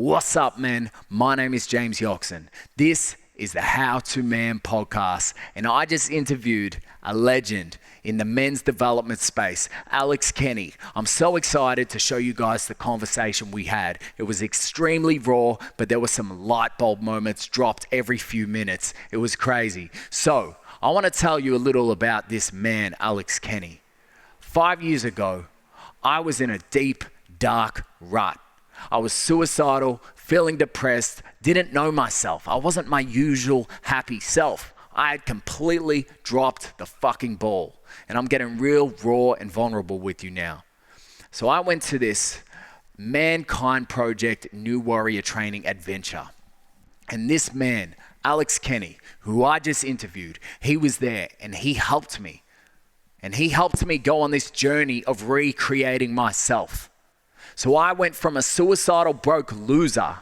What's up, man? My name is James Yoxon. This is the How to Man podcast, and I just interviewed a legend in the men's development space, Alex Kenny. I'm so excited to show you guys the conversation we had. It was extremely raw, but there were some light bulb moments dropped every few minutes. It was crazy. So I want to tell you a little about this man, Alex Kenny. 5 years ago, I was in a deep, dark rut. I was suicidal, feeling depressed, didn't know myself. I wasn't my usual happy self. I had completely dropped the fucking ball. And I'm getting real raw and vulnerable with you now. So I went to this Mankind Project New Warrior Training Adventure. And this man, Alex Kenny, who I just interviewed, he was there and he helped me. And he helped me go on this journey of recreating myself. So I went from a suicidal broke loser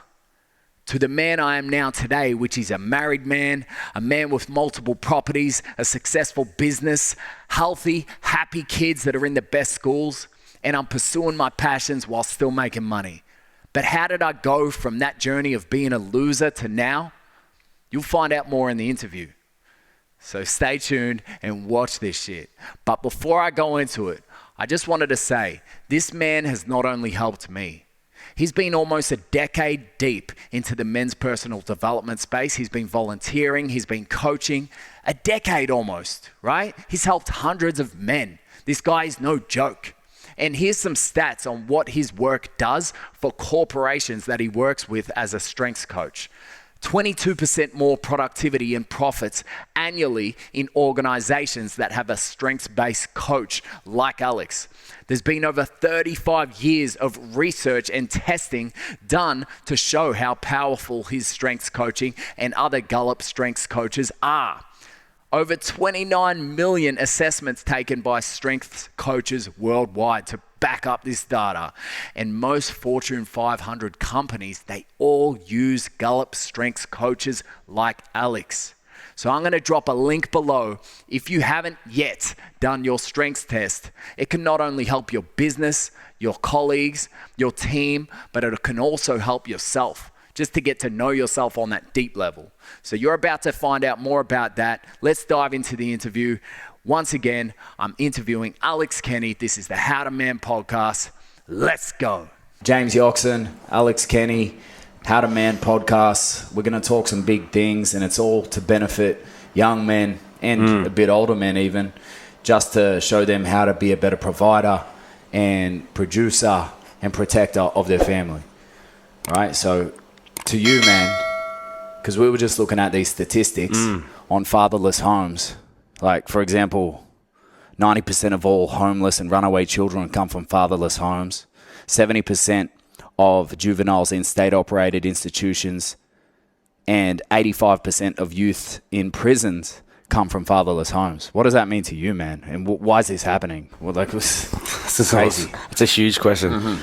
to the man I am now today, which is a married man, a man with multiple properties, a successful business, healthy, happy kids that are in the best schools, and I'm pursuing my passions while still making money. But how did I go from that journey of being a loser to now? You'll find out more in the interview. So stay tuned and watch this shit. But before I go into it, I just wanted to say, this man has not only helped me, he's been almost a decade deep into the men's personal development space. He's been volunteering, he's been coaching, a decade almost, right? He's helped hundreds of men. This guy is no joke. And here's some stats on what his work does for corporations that he works with as a strengths coach. 22% more productivity and profits annually in organizations that have a strengths-based coach like Alex. There's been over 35 years of research and testing done to show how powerful his strengths coaching and other Gallup strengths coaches are. Over 29 million assessments taken by strengths coaches worldwide to back up this data. And most Fortune 500 companies, they all use Gallup strengths coaches like Alex. So I'm going to drop a link below. If you haven't yet done your strengths test, it can not only help your business, your colleagues, your team, but it can also help yourself, just to get to know yourself on that deep level. So you're about to find out more about that. Let's dive into the interview. Once again, I'm interviewing Alex Kenny. This is the How to Man podcast. Let's go. James Yoxon, Alex Kenny, How to Man podcast. We're going to talk some big things, and it's all to benefit young men and a bit older men even, just to show them how to be a better provider and producer and protector of their family. All right, so to you, man, because we were just looking at these statistics on fatherless homes. Like, for example, 90% of all homeless and runaway children come from fatherless homes. 70% of juveniles in state-operated institutions and 85% of youth in prisons come from fatherless homes. What does that mean to you, man? And why is this happening? Well, like, it's crazy. It's a huge question.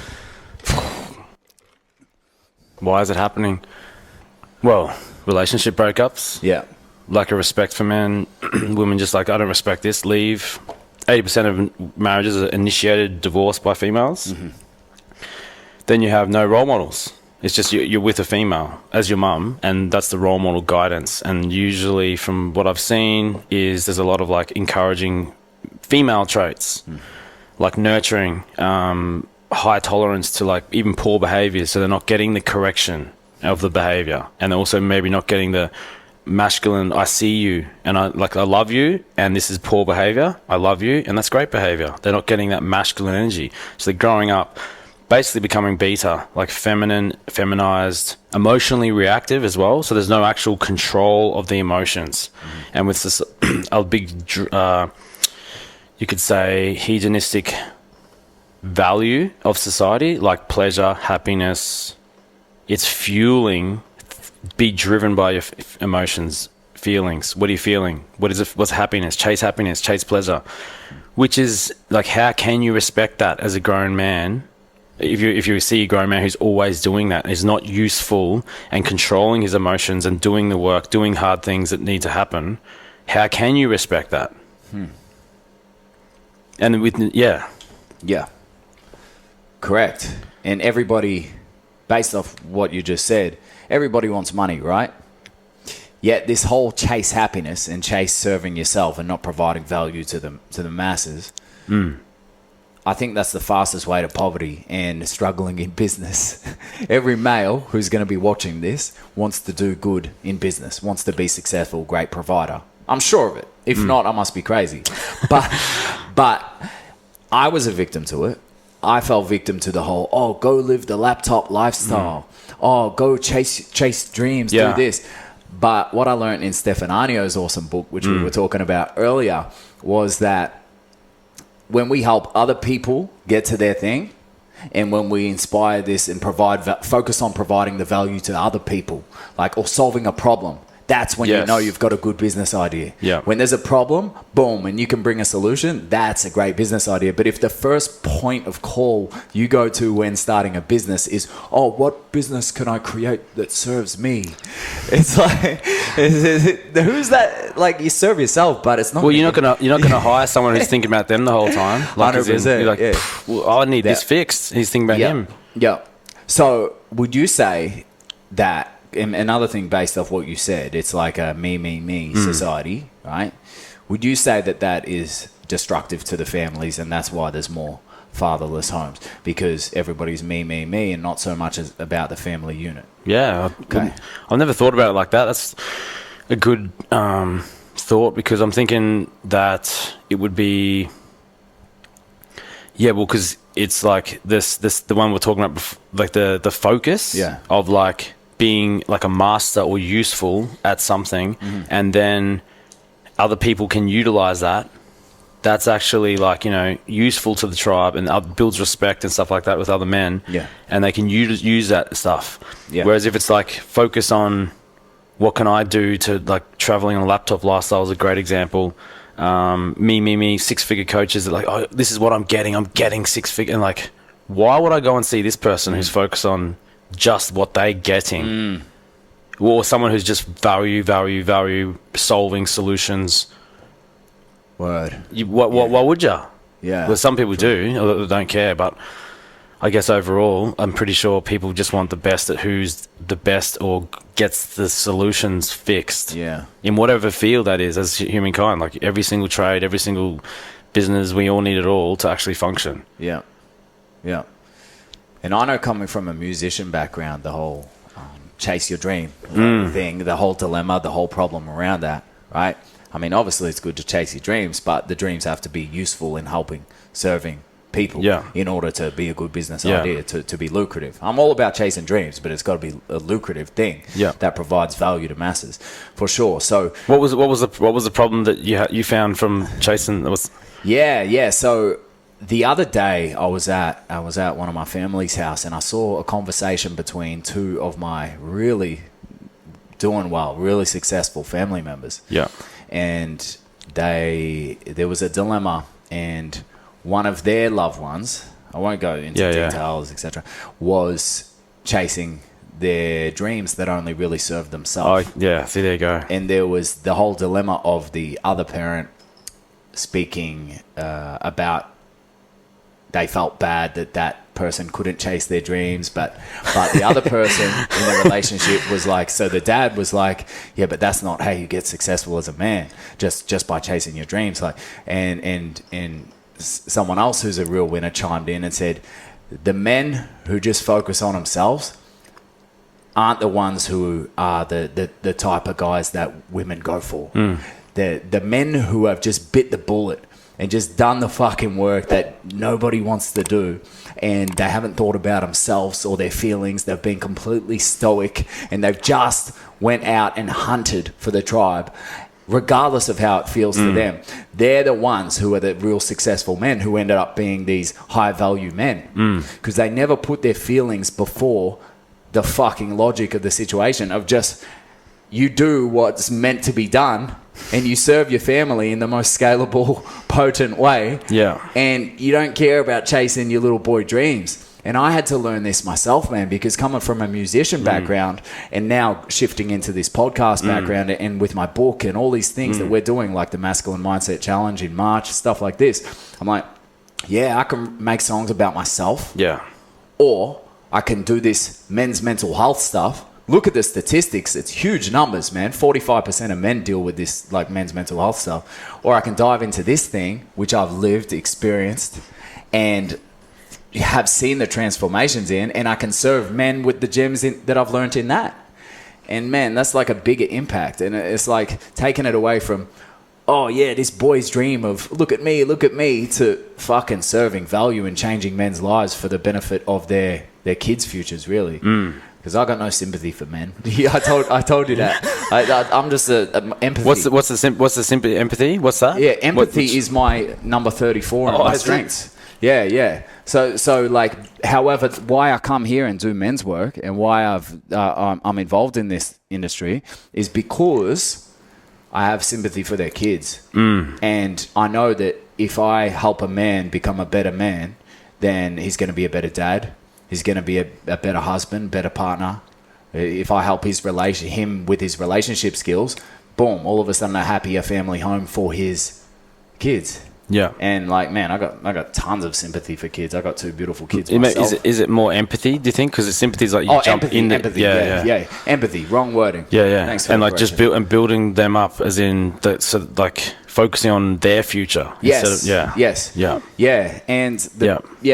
Why is it happening? Well, relationship breakups. Yeah. Lack of respect for men. Women just like, I don't respect this, leave. 80% of marriages are initiated divorce by females. Then you have no role models. It's just you're with a female as your mum, and that's the role model guidance. And usually from what I've seen is there's a lot of like encouraging female traits, like nurturing, high tolerance to like even poor behaviors, so they're not getting the correction of the behavior, and they're also maybe not getting the masculine, I see you and I love you, and this is poor behavior, I love you, and that's great behavior. They're not getting that masculine energy, so they're growing up basically becoming beta, like feminine, feminized, emotionally reactive as well, so there's no actual control of the emotions. And with this a big you could say hedonistic value of society, like pleasure, happiness, it's fueling, be driven by your emotions, feelings. What are you feeling? What is it? What's happiness, chase pleasure, which is like, how can you respect that as a grown man? If you see a grown man who's always doing that, is not useful and controlling his emotions and doing the work, doing hard things that need to happen, how can you respect that? And with, yeah. Correct. And everybody based off what you just said, everybody wants money, right? Yet this whole chase happiness and chase serving yourself and not providing value to the masses, I think that's the fastest way to poverty and struggling in business. Every male who's going to be watching this wants to do good in business, wants to be successful, great provider. I'm sure of it. If not, I must be crazy. But I was a victim to it. I fell victim to the whole, go live the laptop lifestyle. Go chase dreams, do this. But what I learned in Stefanio's awesome book, which we were talking about earlier, was that when we help other people get to their thing, and when we inspire this and focus on providing the value to other people, or solving a problem, that's when you know you've got a good business idea. Yeah. When there's a problem, boom, and you can bring a solution, that's a great business idea. But if the first point of call you go to when starting a business is, what business can I create that serves me? It's like, who's that? Like, you serve yourself, but it's not. Well, you're not gonna hire someone who's thinking about them the whole time. 100%. You're like, I need this fixed. He's thinking about him. Yeah. So would you say that? And another thing based off what you said, it's like a me society, right? Would you say that is destructive to the families, and that's why there's more fatherless homes, because everybody's me, and not so much as about the family unit? Yeah. Okay. I've never thought about it like that. That's a good thought, because I'm thinking that it would be... Yeah, well, because it's like this the one we're talking about, like the focus of like being like a master or useful at something, and then other people can utilize that. That's actually like, useful to the tribe and builds respect and stuff like that with other men. Yeah. And they can use that stuff. Yeah. Whereas if it's like focus on what can I do to, like, traveling on a laptop lifestyle is a great example. Me, 6-figure coaches are like, this is what I'm getting 6-figure. And like, why would I go and see this person who's focused on just what they're getting, or someone who's just value solving solutions? Word. Why would you? Yeah. Well, some people do, or don't care, but I guess overall, I'm pretty sure people just want the best at who's the best or gets the solutions fixed. Yeah. In whatever field that is, as humankind, like every single trade, every single business, we all need it all to actually function. Yeah. Yeah. And I know, coming from a musician background, the whole chase your dream thing, the whole dilemma, the whole problem around that, right? I mean, obviously it's good to chase your dreams, but the dreams have to be useful in helping, serving people in order to be a good business idea, to be lucrative. I'm all about chasing dreams, but it's got to be a lucrative thing that provides value to masses, for sure. So what was the problem that you found from chasing? So the other day, I was at one of my family's house, and I saw a conversation between two of my really doing well, really successful family members. Yeah. And there was a dilemma, and one of their loved ones, I won't go into details, etc., was chasing their dreams that only really served themselves. Oh, yeah. See, there you go. And there was the whole dilemma of the other parent speaking about, they felt bad that person couldn't chase their dreams, but the other person in the relationship was like, so the dad was like, yeah, but that's not how you get successful as a man, just by chasing your dreams. Like, and someone else who's a real winner chimed in and said, the men who just focus on themselves aren't the ones who are the type of guys that women go for. The men who have just bit the bullet and just done the fucking work that nobody wants to do, and they haven't thought about themselves or their feelings. They've been completely stoic, and they've just went out and hunted for the tribe, regardless of how it feels to them. They're the ones who are the real successful men, who ended up being these high-value men, because they never put their feelings before the fucking logic of the situation of just, you do what's meant to be done, and you serve your family in the most scalable, potent way. Yeah. And you don't care about chasing your little boy dreams. And I had to learn this myself, man, because coming from a musician background and now shifting into this podcast background, and with my book and all these things that we're doing, like the Masculine Mindset Challenge in March, stuff like this, I'm like, yeah, I can make songs about myself. Yeah. Or I can do this men's mental health stuff. Look at the statistics. It's huge numbers, man. 45% of men deal with this, like men's mental health stuff. Or I can dive into this thing, which I've lived, experienced, and have seen the transformations in, and I can serve men with the gems that I've learned in that. And man, that's like a bigger impact. And it's like taking it away from, oh yeah, this boy's dream of look at me, to fucking serving value and changing men's lives for the benefit of their kids' futures, really. Because I got no sympathy for men. Yeah, I told you that. I'm just a empathy. What's the sympathy? Empathy? What's that? Yeah, empathy is my number 34 in my strengths. Yeah. So like, however, why I come here and do men's work and why I'm involved in this industry is because I have sympathy for their kids. And I know that if I help a man become a better man, then he's going to be a better dad. He's going to be a better husband, better partner. If I help him with his relationship skills, boom, all of a sudden a happier family home for his kids. Yeah. And like, man, I got tons of sympathy for kids. I got 2 beautiful kids myself. Is it more empathy, do you think? Because sympathy is like you jump empathy, in. Empathy, yeah. Empathy, wrong wording. Yeah. Thanks for and the like just building them up, as in so like focusing on their future. Yes. Yes. Yeah. And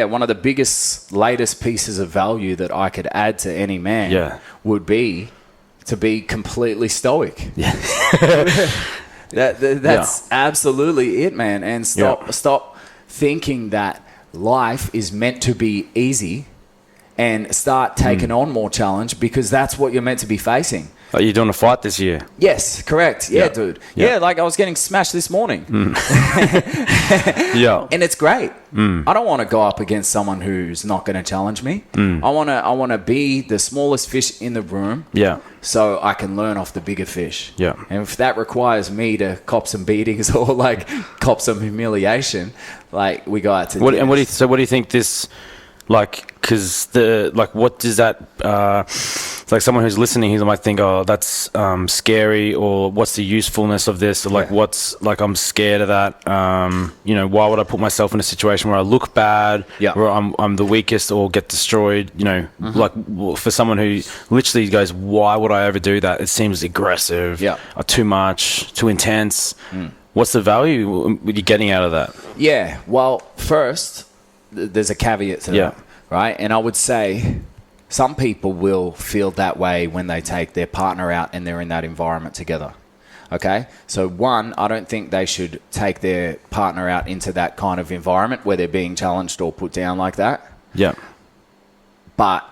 one of the biggest, latest pieces of value that I could add to any man would be to be completely stoic. Yeah. That's absolutely it, man. And stop thinking that life is meant to be easy and start taking on more challenge, because that's what you're meant to be facing. Are you doing a fight this year? Yes, correct. Yeah, dude. Yeah, like I was getting smashed this morning. Yeah. And it's great. I don't want to go up against someone who's not going to challenge me. I want to be the smallest fish in the room. Yeah. So I can learn off the bigger fish. Yeah. And if that requires me to cop some beatings or like cop some humiliation, like we go out to dinner. What do you think this, like, because what does that, like someone who's listening, he might think, oh, that's scary, or what's the usefulness of this, or like what's, like, I'm scared of that, why would I put myself in a situation where I look bad, where I'm the weakest or get destroyed, like for someone who literally goes, why would I ever do that? It seems aggressive, or too much, too intense. What's the value you're getting out of that? Yeah, well, first, there's a caveat to that, right? And I would say some people will feel that way when they take their partner out and they're in that environment together. Okay? So one, I don't think they should take their partner out into that kind of environment where they're being challenged or put down like that. Yeah. But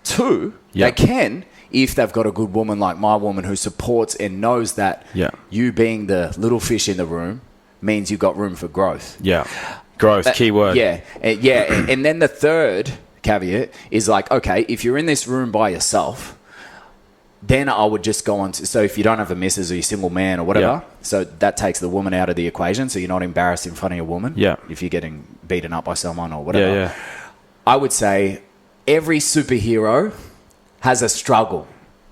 two, they can, if they've got a good woman like my woman who supports and knows that you being the little fish in the room means you've got room for growth. Yeah. Growth, key word. Yeah. And then the third caveat is like, okay, if you're in this room by yourself, then I would just go on to, so if you don't have a missus or you're a single man or whatever, so that takes the woman out of the equation, so you're not embarrassed in front of your woman if you're getting beaten up by someone or whatever. I would say every superhero has a struggle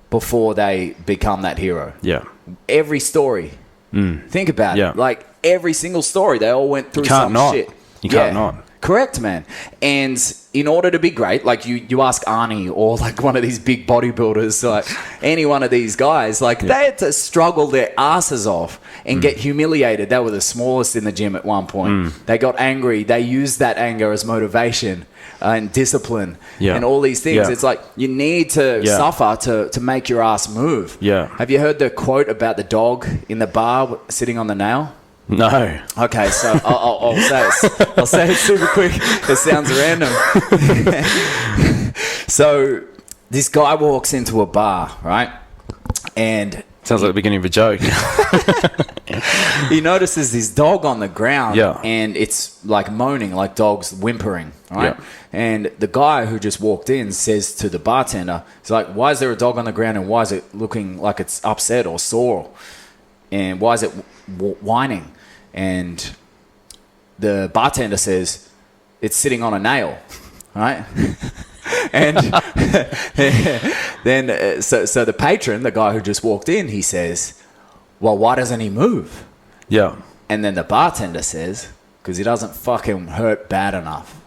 before they become that hero. Yeah. Every story. Think about it. Like, every single story, they all went through some shit. You can't not. Correct, man. And in order to be great, like you ask Arnie or like one of these big bodybuilders, like any one of these guys, like they had to struggle their asses off and get humiliated. They were the smallest in the gym at one point. They got angry. They used that anger as motivation and discipline and all these things. It's like you need to suffer to make your ass move. Have you heard the quote about the dog in the bar sitting on the nail? No. Okay, so I'll say it super quick. It sounds random. So this guy walks into a bar, right? And sounds like the beginning of a joke. He notices this dog on the ground, and it's like moaning, like dogs whimpering, right? And the guy who just walked in says to the bartender, he's like, why is there a dog on the ground, and why is it looking like it's upset or sore? And why is it whining? And the bartender says, it's sitting on a nail, right? And then so the patron, the guy who just walked in, he says, well, why doesn't he move? Yeah. And then the bartender says, because he doesn't fucking hurt bad enough.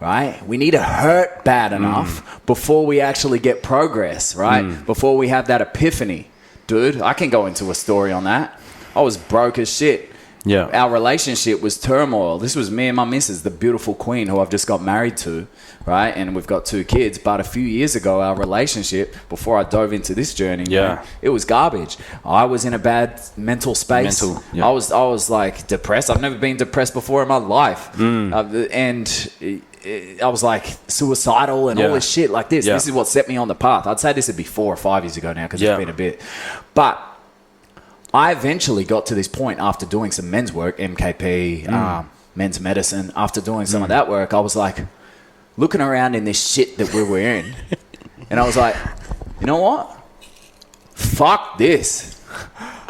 right? We need to hurt bad enough before we actually get progress, right? Before we have that epiphany. Dude, I can go into a story on that. I was broke as shit. Yeah. Our relationship was turmoil. This was me and my missus, the beautiful queen who I've just got married to, right? And we've got 2 kids. But a few years ago, our relationship, before I dove into this journey, man, it was garbage. I was in a bad mental space. I was like depressed. I've never been depressed before in my life. And I was like suicidal and all this shit like this. This is what set me on the path. I'd say this would be 4 or 5 years ago now because it's been a bit. But I eventually got to this point after doing some men's work, MKP, men's medicine. After doing some of that work, I was like looking around in this shit that we were in. And I was like, you know what? Fuck this.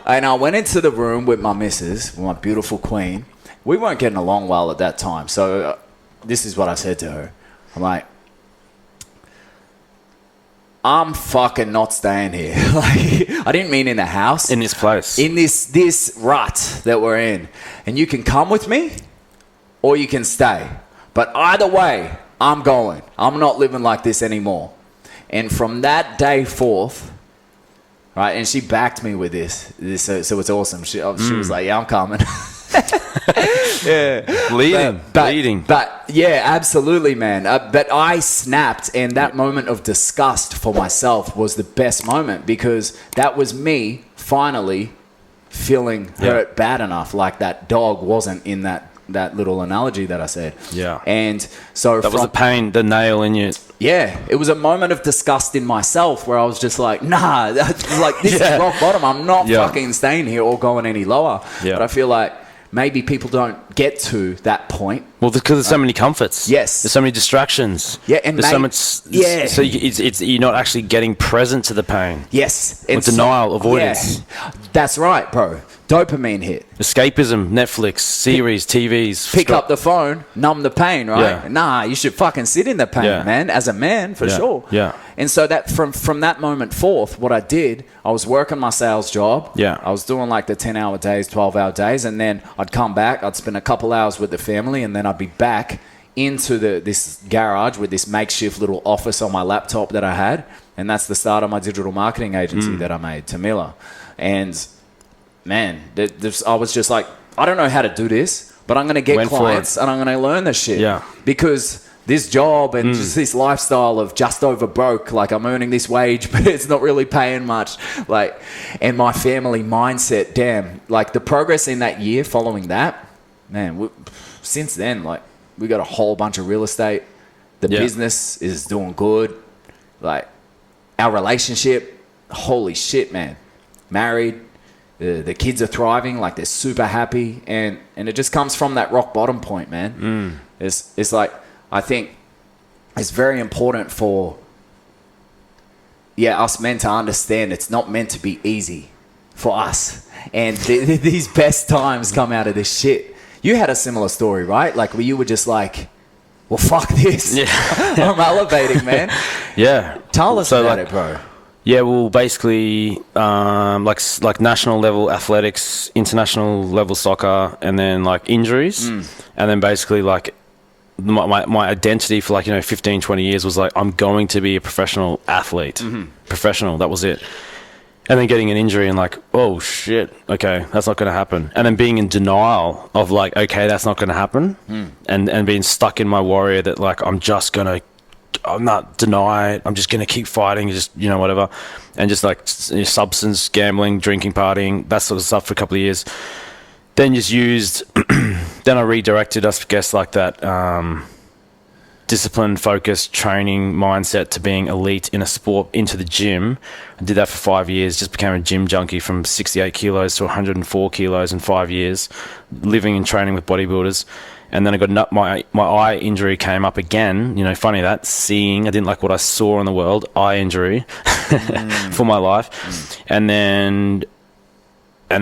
And I went into the room with my missus, with my beautiful queen. We weren't getting along well at that time. So this is what I said to her. I'm like, I'm fucking not staying here. Like, I didn't mean in the house. In this place. In this rut that we're in. And you can come with me or you can stay. But either way, I'm going. I'm not living like this anymore. And from that day forth, right, and she backed me with this so it's awesome. She was like, yeah, I'm coming. Bleeding. But yeah, absolutely, man. But I snapped, and that moment of disgust for myself was the best moment because that was me finally feeling hurt bad enough, like that dog wasn't in that little analogy that I said. Yeah. And so that was the pain, the nail in you. Yeah, it was a moment of disgust in myself where I was just like, nah, like this is rock bottom. I'm not fucking staying here or going any lower. Yeah. But I feel like maybe people don't get to that point. Well, because there's so many comforts. Yes. There's so many distractions. Yeah, and there's so much. Yeah. So it's you're not actually getting present to the pain. Yes. With denial, avoidance. Yeah, that's right, bro. Dopamine hit. Escapism, Netflix, series, TVs. Pick up the phone, numb the pain, right? Yeah. Nah, you should fucking sit in the pain, man, as a man, for sure. Yeah. And so that from that moment forth, what I did, I was working my sales job. Yeah. I was doing like the 10-hour days, 12-hour days, and then I'd come back, I'd spend a couple hours with the family, and then I'd be back into this garage with this makeshift little office on my laptop that I had. And that's the start of my digital marketing agency that I made, Tamila. And man, I was just like, I don't know how to do this, but I'm going to get clients and I'm going to learn this shit. Yeah. Because this job and just this lifestyle of just over broke, like I'm earning this wage, but it's not really paying much. Like, and my family mindset, damn, like the progress in that year following that, man, since then, like we got a whole bunch of real estate. The business is doing good. Like our relationship, holy shit, man, married. The kids are thriving, like they're super happy, and it just comes from that rock bottom point, man. It's like, I think it's very important for us men to understand it's not meant to be easy for us, and these best times come out of this shit. You had a similar story, right? Like where you were just like, well, fuck this. Yeah. I'm elevating, man. Yeah. Tell us about it, bro. Yeah, well, basically, like national level athletics, international level soccer, and then like injuries, and then basically like my identity for 15, 20 years was like, I'm going to be a professional athlete, professional. That was it. And then getting an injury and like, oh shit, okay, that's not going to happen. And then being in denial of like, okay, that's not going to happen, and being stuck in my warrior that like I'm not deny it. I'm just going to keep fighting, just, whatever. And just like substance, gambling, drinking, partying, that sort of stuff for a couple of years. Then just used, then I redirected, I guess, like that discipline, focused training mindset to being elite in a sport into the gym. I did that for 5 years, just became a gym junkie from 68 kilos to 104 kilos in 5 years, living and training with bodybuilders. And then I got my eye injury came up again. Funny that, seeing, I didn't like what I saw in the world, eye injury for my life. And then I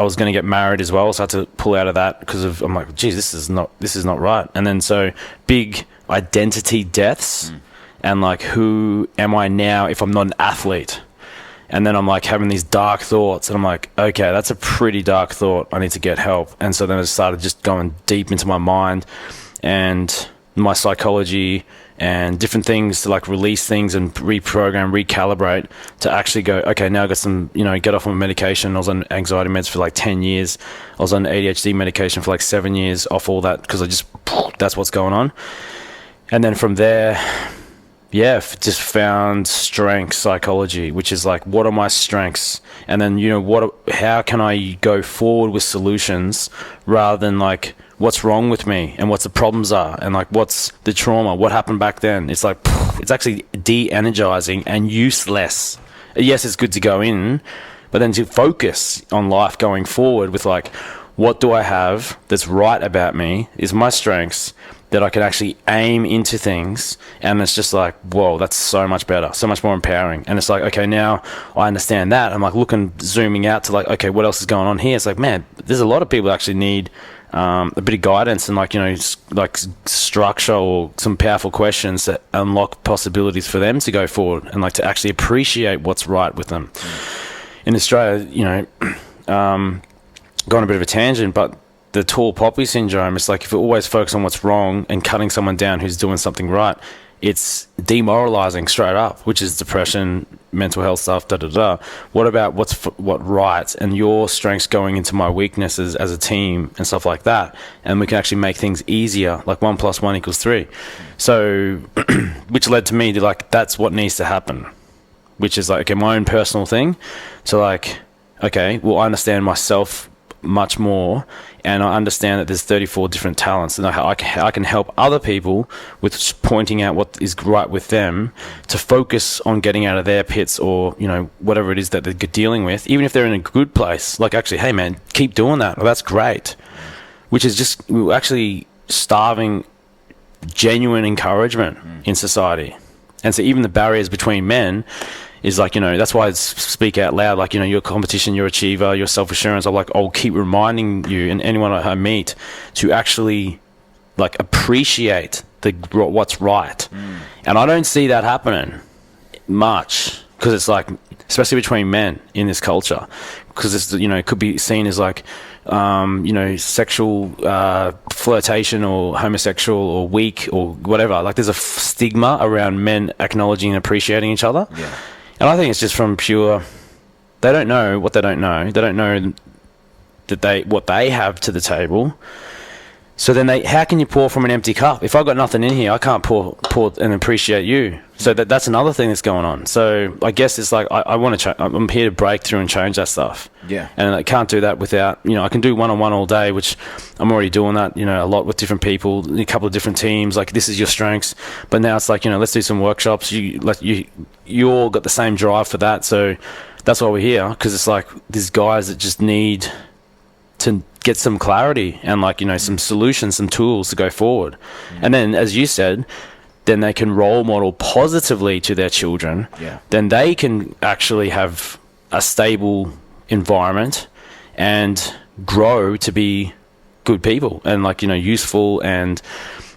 was going to get married as well, so I had to pull out of that because I'm like, geez, this is not right. And then so big identity deaths and like, who am I now if I'm not an athlete? And then I'm like having these dark thoughts, and I'm like, okay, that's a pretty dark thought. I need to get help. And so then I started just going deep into my mind, and my psychology and different things to like release things and reprogram, recalibrate to actually go, okay, now I got some, get off my medication. I was on anxiety meds for like 10 years. I was on ADHD medication for like 7 years off all that because that's what's going on. And then from there, just found strength psychology, which is like, what are my strengths? And then, how can I go forward with solutions rather than like, what's wrong with me and what's the problems are and like what's the trauma, what happened back then. It's like it's actually de-energizing and useless. Yes, it's good to go in, but then to focus on life going forward with like, what do I have that's right about me is my strengths that I can actually aim into things, and it's just like, whoa, that's so much better, so much more empowering. And it's like, okay, now I understand that. I'm like zooming out to like, okay, what else is going on here? It's like, man, there's a lot of people that actually need a bit of guidance and like structure or some powerful questions that unlock possibilities for them to go forward and like to actually appreciate what's right with them. In Australia, gone a bit of a tangent, but the tall poppy syndrome, it's like if we always focus on what's wrong and cutting someone down who's doing something right, it's demoralizing straight up, which is depression, mental health stuff, What about what right and your strengths going into my weaknesses as a team and stuff like that, and we can actually make things easier, like 1 + 1 = 3. So which led to me to like, that's what needs to happen, which is like, okay, my own personal thing. So like, okay, well, I understand myself much more, and I understand that there's 34 different talents, and I can help other people with pointing out what is right with them to focus on getting out of their pits or whatever it is that they're dealing with, even if they're in a good place. Like, actually, hey man, keep doing that. Well, that's great. Which is just, we're actually starving genuine encouragement in society. And so even the barriers between men is like, that's why I speak out loud, like, your competition, your achiever, your self-assurance. I'll keep reminding you and anyone I meet to actually like appreciate what's right. And I don't see that happening much, because it's like, especially between men in this culture, because it's, it could be seen as like, sexual flirtation or homosexual or weak or whatever. Like there's a stigma around men acknowledging and appreciating each other. Yeah. And I think it's just from pure, they don't know what they don't know. They don't know that what they have to the table. So then how can you pour from an empty cup? If I've got nothing in here, I can't pour and appreciate you. So that's another thing that's going on. So I guess it's like, I want to I'm here to break through and change that stuff. Yeah. And I can't do that without, I can do one-on-one all day, which I'm already doing that, a lot with different people, a couple of different teams, like this is your strengths. But now it's like, let's do some workshops. You all got the same drive for that. So that's why we're here, because it's like these guys that just need to get some clarity and like, some solutions, some tools to go forward. And then, as you said, then they can role model positively to their children. Yeah. Then they can actually have a stable environment and grow to be good people and like, useful and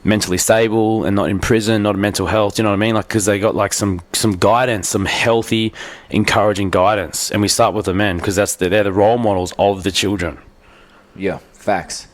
mentally stable and not in prison, not in mental health. You know what I mean? Like, because they got like some guidance, some healthy, encouraging guidance. And we start with the men, because they're the role models of the children. Yeah, facts.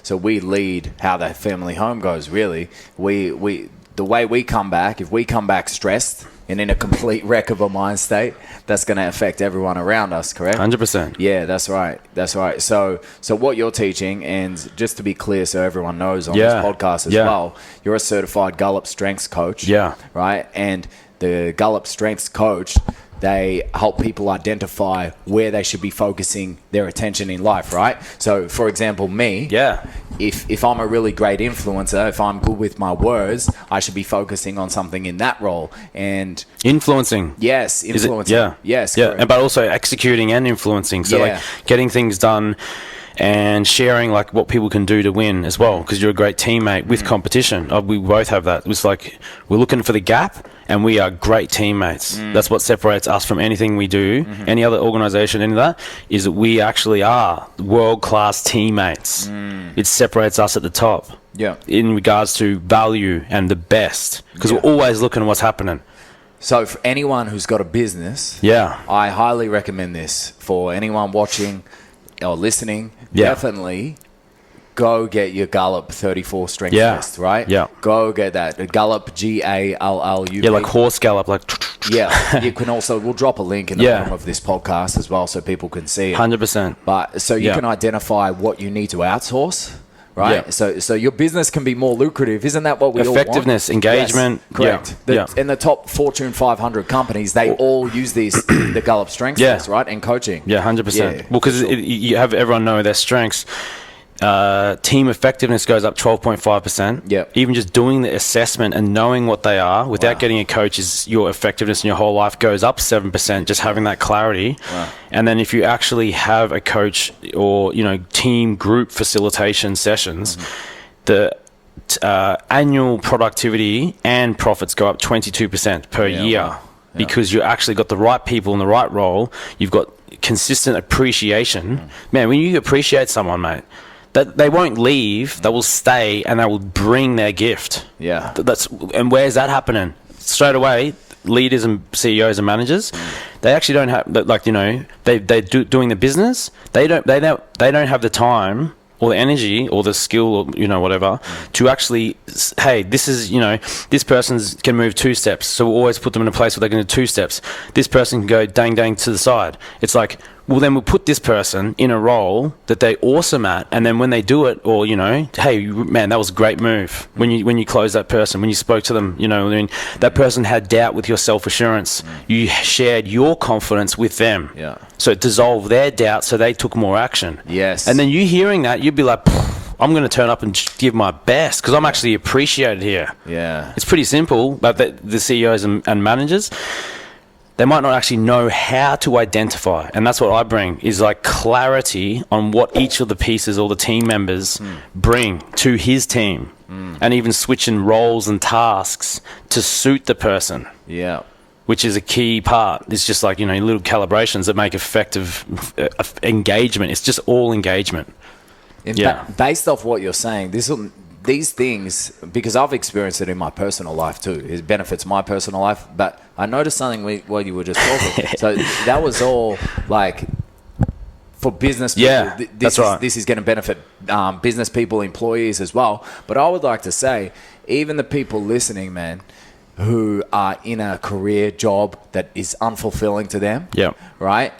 So we lead how the family home goes, really. The way we come back, if we come back stressed and in a complete wreck of a mind state, that's going to affect everyone around us, correct? 100%. Yeah, that's right. So what you're teaching, and just to be clear so everyone knows on this podcast as well, you're a certified Gallup strengths coach. Yeah. Right? And the Gallup strengths coach, they help people identify where they should be focusing their attention in life, right? So, for example, me, if I'm a really great influencer, if I'm good with my words, I should be focusing on something in that role. And influencing. Yes, influencing. Yes, yeah. But also executing and influencing. So like getting things done and sharing like what people can do to win as well, because you're a great teammate with competition. We both have that. It's like we're looking for the gap, and we are great teammates. That's what separates us from anything we do, any other organization, any of that, is that we actually are world-class teammates. It separates us at the top in regards to value and the best, because we're always looking at what's happening. So for anyone who's got a business, I highly recommend this for anyone watching or listening. Definitely go get your Gallup 34 strength test, right? Yeah. Go get that. The Gallup, Gallup. Yeah, like horse gallop, like. Yeah. You can also, we'll drop a link in the bottom of this podcast as well so people can see it. 100%. But so you can identify what you need to outsource. Right, so your business can be more lucrative. Isn't that what we all want? Effectiveness, engagement. Yes, correct. And the top Fortune 500 companies, they all use the Gallup strengths test, right? And coaching. Yeah, 100%. Well, because you have everyone know their strengths. Team effectiveness goes up 12.5%. Yeah. Even just doing the assessment and knowing what they are without getting a coach, is your effectiveness in your whole life goes up 7%. Just having that clarity. Wow. And then if you actually have a coach or team group facilitation sessions, the annual productivity and profits go up 22% per year. Wow. Because you actually got the right people in the right role. You've got consistent appreciation. Man, when you appreciate someone, mate, that they won't leave, they will stay and they will bring their gift. Yeah. And where's that happening? Straight away, leaders and CEOs and managers, they actually don't have, they're doing the business. They don't have the time or the energy or the skill or whatever to actually, hey, this is this person can move 2 steps, so we'll always put them in a place where they can do 2 steps. This person can go dang to the side. It's like, well, then we'll put this person in a role that they're awesome at, and then when they do it, or hey, man, that was a great move when you close that person, when you spoke to them, that person had doubt with your self-assurance. You shared your confidence with them, so it dissolved their doubt, so they took more action. Yes. And then you hearing that, you'd be like, I'm going to turn up and give my best because I'm actually appreciated here. Yeah. It's pretty simple, but the CEOs and managers, they might not actually know how to identify. And that's what I bring, is like clarity on what each of the pieces or the team members bring to his team. And even switching roles and tasks to suit the person. Yeah. Which is a key part. It's just like, little calibrations that make effective engagement. It's just all engagement. Based off what you're saying, these things, because I've experienced it in my personal life too, it benefits my personal life, but I noticed something while you were just talking. So that was all like for business people. Yeah, that's right. This is going to benefit business people, employees as well. But I would like to say, even the people listening, man, who are in a career job that is unfulfilling to them, right?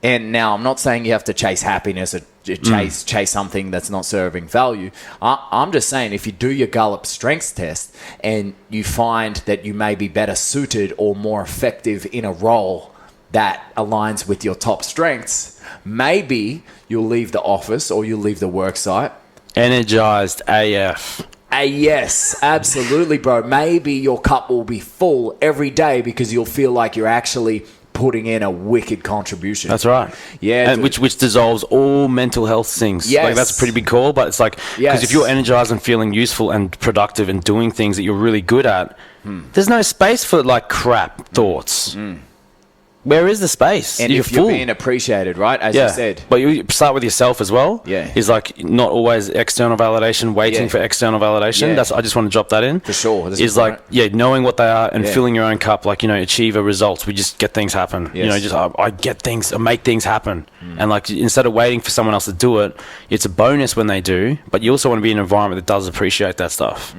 And now I'm not saying you have to chase happiness or chase something that's not serving value. I'm just saying, if you do your Gallup strengths test and you find that you may be better suited or more effective in a role that aligns with your top strengths, maybe you'll leave the office or you'll leave the work site energized AF. Yes, absolutely, bro. Maybe your cup will be full every day because you'll feel like you're actually putting in a wicked contribution. That's right. Yeah. And which dissolves all mental health things. Yes. Like, that's a pretty big call, but it's like, because if you're energized and feeling useful and productive and doing things that you're really good at, there's no space for like crap thoughts. Where is the space? And you're if you're full. being appreciated, right? As you said. But you start with yourself as well. Yeah. Is like not always external validation, waiting for external validation. Yeah. I just want to drop that in. For sure. Is like, knowing what they are and filling your own cup, like, achieve a result. We just get things happen. Yes. I get things, I make things happen. And like, instead of waiting for someone else to do it, it's a bonus when they do, but you also want to be in an environment that does appreciate that stuff.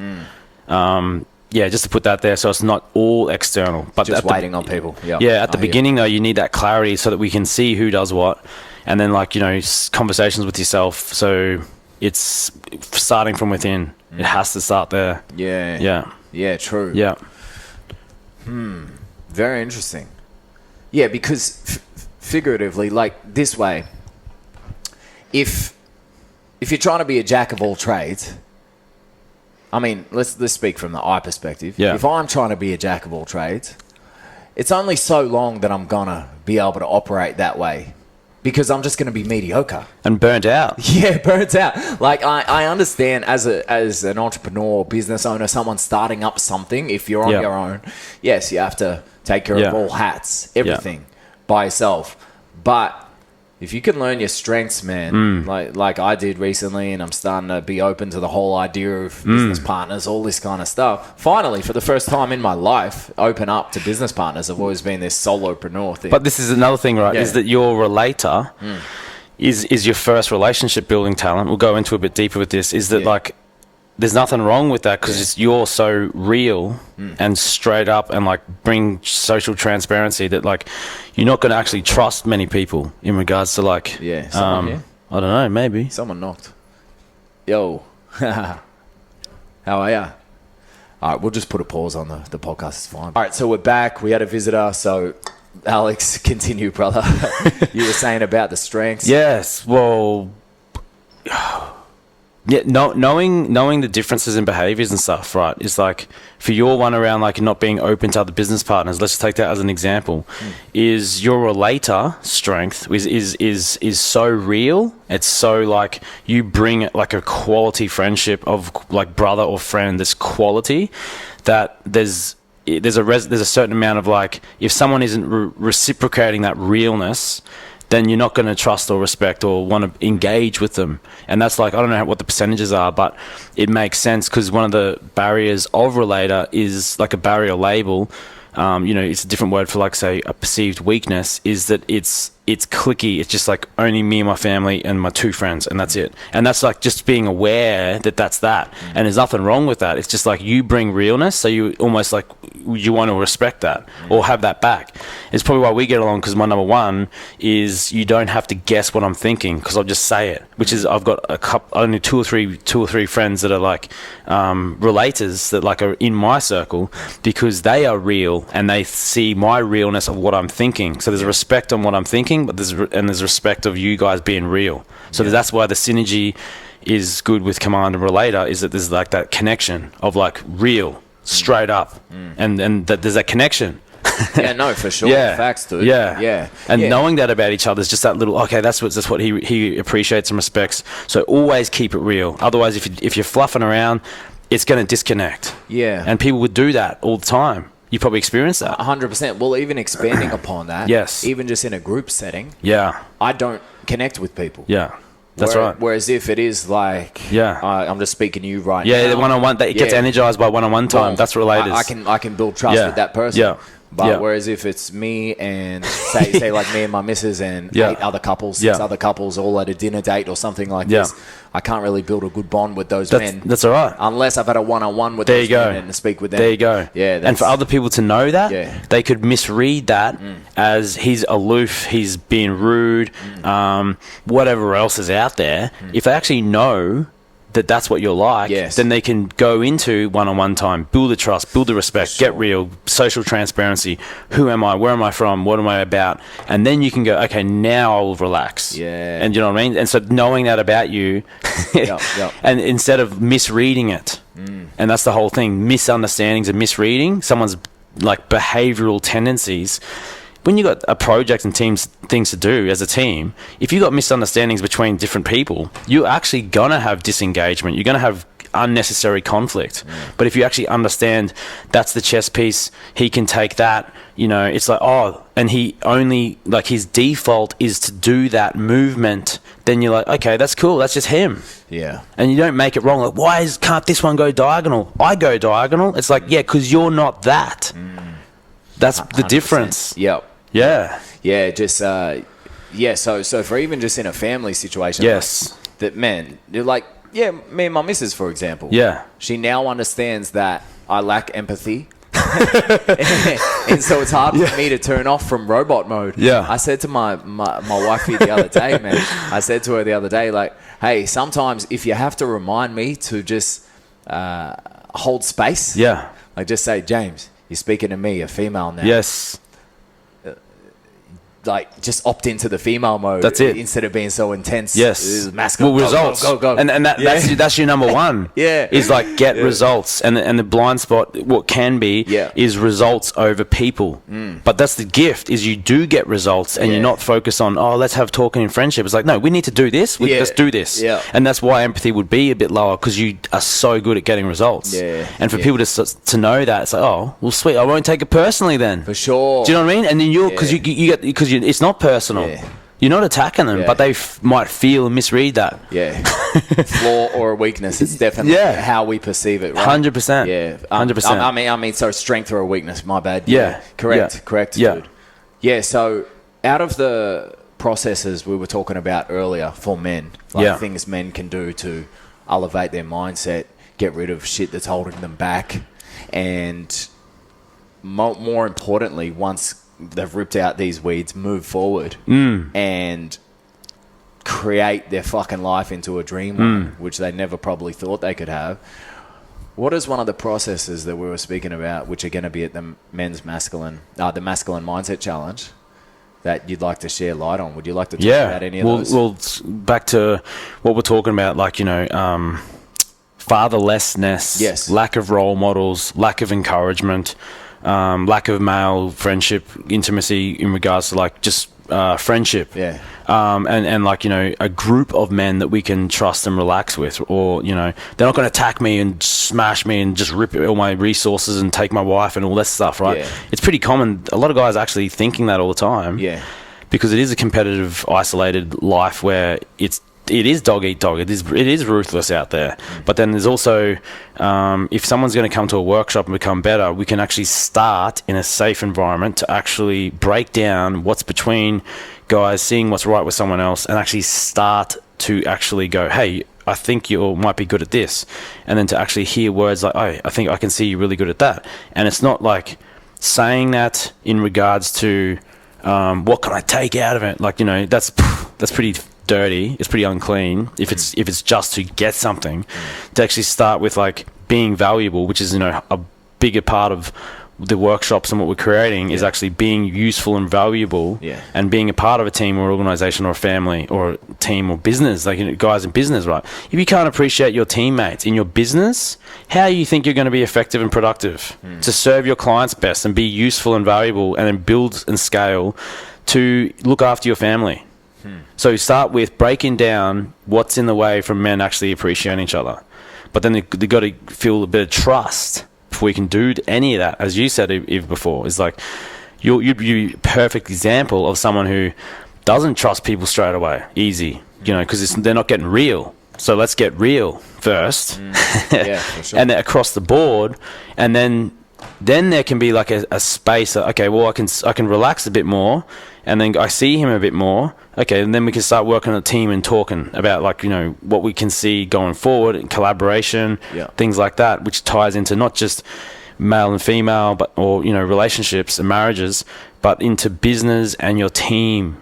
Just to put that there, so it's not all external, but just waiting on people. At the beginning though, you need that clarity so that we can see who does what, and then like conversations with yourself. So it's starting from within. It has to start there. Yeah. True. Yeah. Very interesting. Yeah, because figuratively, like this way, if you're trying to be a jack of all trades. I mean, let's speak from the I perspective. Yeah. If I'm trying to be a jack of all trades, it's only so long that I'm going to be able to operate that way because I'm just going to be mediocre. And burnt out. Yeah, burnt out. Like, I understand as an entrepreneur, business owner, someone starting up something, if you're on your own, yes, you have to take care of all hats, everything by yourself. But if you can learn your strengths, man, like I did recently, and I'm starting to be open to the whole idea of business partners, all this kind of stuff. Finally, for the first time in my life, open up to business partners. I've always been this solopreneur thing. But this is another thing, right? Is that your relator, is your first relationship building talent. We'll go into a bit deeper with this. Is that like, there's nothing wrong with that because you're so real and straight up and like bring social transparency that like you're not going to actually trust many people in regards to like I don't know, maybe someone knocked. Yo, how are ya? All right, we'll just put a pause on the podcast. It's fine. All right, so we're back. We had a visitor. So Alex, continue, brother. You were saying about the strengths. Yes. Well. Yeah, knowing the differences in behaviors and stuff, right, is like for your one around like not being open to other business partners. Let's just take that as an example. Is your relator strength is so real? It's so like you bring like a quality friendship of like brother or friend. That's quality that there's a certain amount of like if someone isn't reciprocating that realness, then you're not going to trust or respect or want to engage with them. And that's like, I don't know what the percentages are, but it makes sense because one of the barriers of relator is like a barrier label. It's a different word for like, say, a perceived weakness is that it's cliquey. It's just like only me and my family and my two friends, and that's it. And that's like just being aware that that's that. And there's nothing wrong with that. It's just like you bring realness, so you almost like you want to respect that or have that back. It's probably why we get along because my number one is you don't have to guess what I'm thinking because I'll just say it. Which is I've got only two or three friends that are like relators that like are in my circle because they are real and they see my realness of what I'm thinking. So there's a respect on what I'm thinking, but there's respect of you guys being real. So that's why the synergy is good with command and relator is that there's like that connection of like real, straight up, and that there's that connection. Yeah, no, for sure. Facts, dude. And knowing that about each other is just that little. Okay, that's what he appreciates and respects. So always keep it real. Otherwise, if you're fluffing around, it's going to disconnect. Yeah, and people would do that all the time. You probably experienced that. 100%. Well, even expanding upon that. Yes. Even just in a group setting. Yeah. I don't connect with people. Yeah. That's right. Whereas if it is like, I'm just speaking to you right now. Yeah, the one-on-one, it gets energized by one-on-one time. Well, that's related. I can build trust with that person. Yeah. But whereas if it's me and say like me and my missus and 8 other couples, 6 other couples all at a dinner date or something like this, I can't really build a good bond with those men. That's all right. Unless I've had a one-on-one with those men and speak with them. There you go. Yeah. And for other people to know that, they could misread that as he's aloof, he's being rude, whatever else is out there. If they actually know that's what you're like, then they can go into one-on-one time, build the trust, build the respect, get real, social transparency. Who am I? Where am I from? What am I about? And then you can go, okay, now I will relax. Yeah. And you know what I mean? And so knowing that about you, and instead of misreading it, and that's the whole thing, misunderstandings and misreading someone's like behavioral tendencies. When you got a project and things to do as a team, if you got misunderstandings between different people, you're actually gonna have disengagement. You're gonna have unnecessary conflict. But if you actually understand that's the chess piece, he can take that. It's like and he only like his default is to do that movement. Then you're like, okay, that's cool. That's just him. Yeah. And you don't make it wrong. Like, can't this one go diagonal? I go diagonal. It's like, because you're not that. That's 100%. The difference. Yep. Yeah. Yeah, just so for even just in a family situation, that man, you're like, me and my missus, for example. Yeah. She now understands that I lack empathy. and so it's hard for me to turn off from robot mode. Yeah. I said to my wife the other day, man, I said to her the other day, like, hey, sometimes if you have to remind me to just hold space. Yeah. Like just say, James, you're speaking to me, a female now. Yes. Like just opt into the female mode. That's it. Instead of being so intense. Yes. Masculine. Well, results. Go. And that's your number one. Is like get results. And the blind spot, what can be, is results over people. But that's the gift, is you do get results and you're not focused on, let's have talking in friendship. It's like, no, we need to do this. Let's do this. Yeah. And that's why empathy would be a bit lower, because you are so good at getting results. Yeah. And for people to know that, it's like, well, sweet, I won't take it personally then. For sure. Do you know what I mean? And then because it's not personal. You're not attacking them, but they might feel and misread that. Flaw or a weakness. It's definitely how we perceive it, right? 100%. Yeah. 100%. I mean, so strength or a weakness, my bad. Yeah. Correct, yeah. dude. Yeah, so out of the processes we were talking about earlier for men, like things men can do to elevate their mindset, get rid of shit that's holding them back, and more importantly, once they've ripped out these weeds, move forward and create their fucking life into a dream one, which they never probably thought they could have. What is one of the processes that we were speaking about, which are going to be at the masculine mindset challenge, that you'd like to share light on? Would you like to talk about any of those? Well, back to what we're talking about, like, fatherlessness, lack of role models, lack of encouragement, lack of male friendship, intimacy in regards to like just friendship. Yeah. And like, a group of men that we can trust and relax with, or, they're not going to attack me and smash me and just rip all my resources and take my wife and all that stuff, right? Yeah. It's pretty common. A lot of guys actually thinking that all the time. Yeah. Because it is a competitive, isolated life where it is dog eat dog. It is ruthless out there. But then there's also, if someone's going to come to a workshop and become better, we can actually start in a safe environment to actually break down what's between guys, seeing what's right with someone else, and actually start to actually go, hey, I think you might be good at this. And then to actually hear words like, oh, I think I can see you're really good at that. And it's not like saying that in regards to, what can I take out of it? Like, that's pretty dirty. It's pretty unclean if it's just to get something. To actually start with like being valuable, which is a bigger part of the workshops and what we're creating is actually being useful and valuable, and being a part of a team or organization or a family or a team or business, like guys in business, right? If you can't appreciate your teammates in your business, how do you think you're going to be effective and productive to serve your clients best and be useful and valuable, and then build and scale to look after your family? So start with breaking down what's in the way from men actually appreciating each other. But then they've got to feel a bit of trust before we can do any of that. As you said Eve before, is like you'd be a perfect example of someone who doesn't trust people straight away, easy, because they're not getting real. So let's get real first, yeah, for sure. And then across the board, and then there can be like a space. Okay, well, I can relax a bit more, and then I see him a bit more. Okay, and then we can start working on a team and talking about like what we can see going forward, and collaboration, things like that, which ties into not just male and female, but or relationships and marriages, but into business and your team,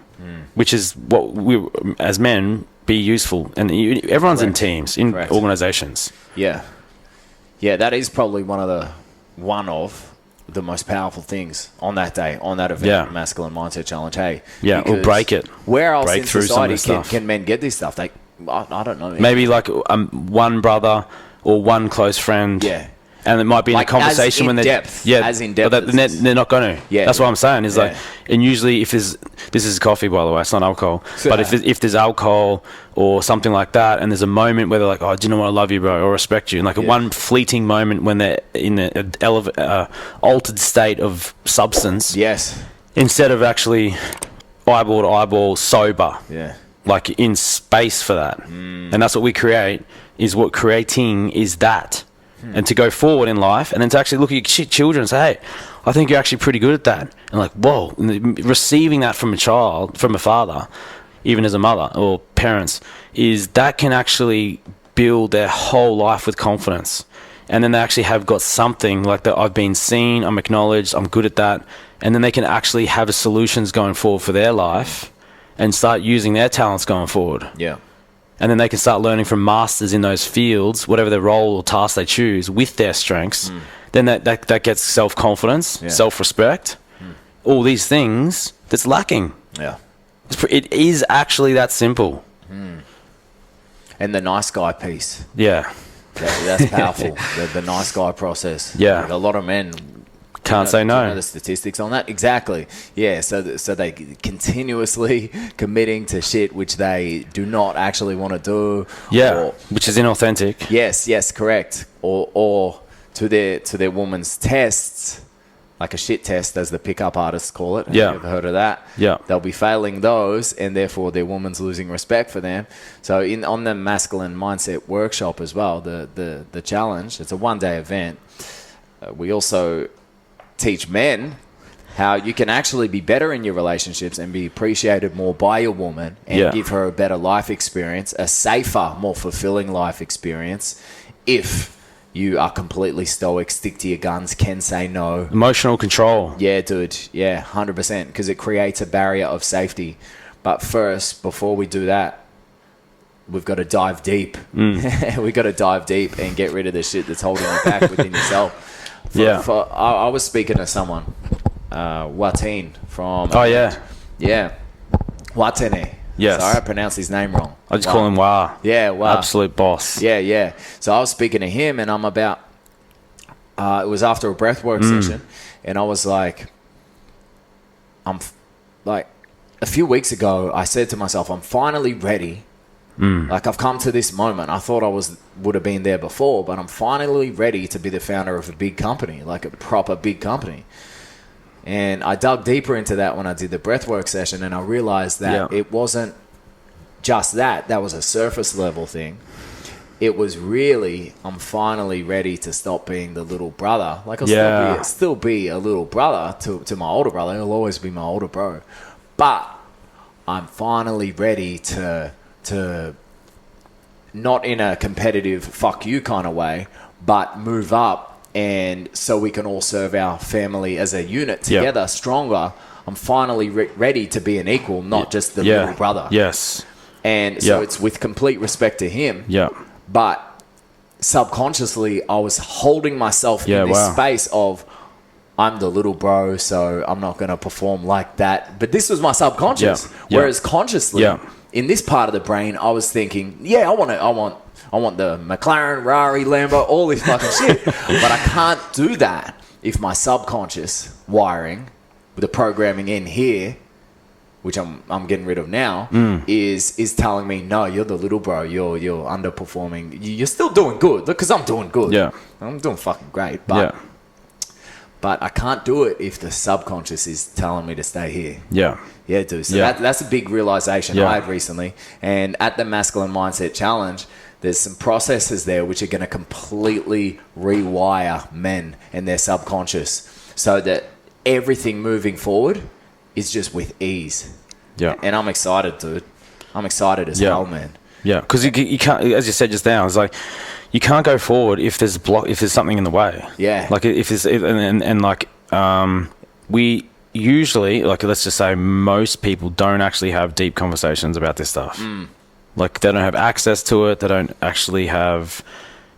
which is what we as men be useful, and everyone's in teams, in organizations. Yeah, that is probably one of the most powerful things on that day, on that event, Masculine Mindset Challenge. Hey, or break it. Where else in society can men get this stuff? I don't know. Maybe like one brother or one close friend. Yeah. And it might be like in a conversation when they're as in depth. But they're not going to. Yeah, that's what I'm saying. Is like, and usually if this is coffee, by the way, it's not alcohol. But if there's alcohol or something like that, and there's a moment where they're like, oh, do you know what, I love you, bro, or respect you, and like one fleeting moment when they're in an altered state of substance. Yes. Instead of actually eyeball to eyeball, sober. Yeah. Like in space for that, and that's what we create. Is what creating is that. And to go forward in life, and then to actually look at your children and say, hey, I think you're actually pretty good at that. And like, whoa, and receiving that from a child, from a father, even as a mother or parents, is that can actually build their whole life with confidence. And then they actually have got something like that. I've been seen, I'm acknowledged, I'm good at that. And then they can actually have solutions going forward for their life and start using their talents going forward. Yeah. And then they can start learning from masters in those fields, whatever their role or task they choose, with their strengths. Then that gets self-confidence, self-respect, all these things that's lacking. Yeah. It is actually that simple. And the nice guy piece. Yeah. That's powerful. the nice guy process. Yeah. A lot of men can't say no. Do you know the statistics on that? Exactly. Yeah. So they continuously committing to shit which they do not actually want to do. Yeah. Which is inauthentic. Yes. Correct. Or to their woman's tests, like a shit test, as the pickup artists call it. Have you ever heard of that? Yeah. They'll be failing those, and therefore their woman's losing respect for them. So on the Masculine Mindset Workshop as well, the challenge, it's a one-day event. We also teach men how you can actually be better in your relationships and be appreciated more by your woman and give her a better life experience, a safer, more fulfilling life experience if you are completely stoic, stick to your guns, can say no. Emotional control. Yeah, dude. Yeah, 100%. Because it creates a barrier of safety. But first, before we do that, we've got to dive deep. We've got to dive deep and get rid of the shit that's holding you back within yourself. I was speaking to someone, Watin from... Oh, yeah. Yeah. Watene. Yes. Sorry, I pronounced his name wrong. I just call him Wah. Yeah, Wah. Absolute boss. Yeah. So I was speaking to him, and I'm about... it was after a breathwork session, and I was like... a few weeks ago, I said to myself, I'm finally ready. Like, I've come to this moment. I thought I would have been there before, but I'm finally ready to be the founder of a big company, like a proper big company. And I dug deeper into that when I did the breathwork session, and I realized that it wasn't just that. That was a surface level thing. It was really, I'm finally ready to stop being the little brother. Like, I'll still be a little brother to my older brother. He'll always be my older bro. But I'm finally ready to not in a competitive fuck you kind of way, but move up. And so we can all serve our family as a unit together, stronger. I'm finally ready to be an equal, not just the little brother. Yes. And so it's with complete respect to him. Yeah. But subconsciously, I was holding myself in this space of, I'm the little bro, so I'm not going to perform like that. But this was my subconscious. Whereas consciously, in this part of the brain, I was thinking, I want the McLaren, Rari, Lambo, all this fucking shit. But I can't do that if my subconscious wiring, with the programming in here, which I'm getting rid of now, is telling me, no, you're the little bro. You're underperforming. You're still doing good. Because I'm doing good. Yeah. I'm doing fucking great. But I can't do it if the subconscious is telling me to stay here. Yeah. Yeah, dude. So that's a big realization I had recently. And at the Masculine Mindset Challenge, there's some processes there which are going to completely rewire men and their subconscious so that everything moving forward is just with ease. Yeah. And I'm excited, dude. I'm excited as hell, man. Yeah. Because you can't, as you said just now, it's like, you can't go forward if there's something in the way. Yeah. Like if there's, we usually, like, let's just say most people don't actually have deep conversations about this stuff. Like, they don't have access to it. They don't actually have,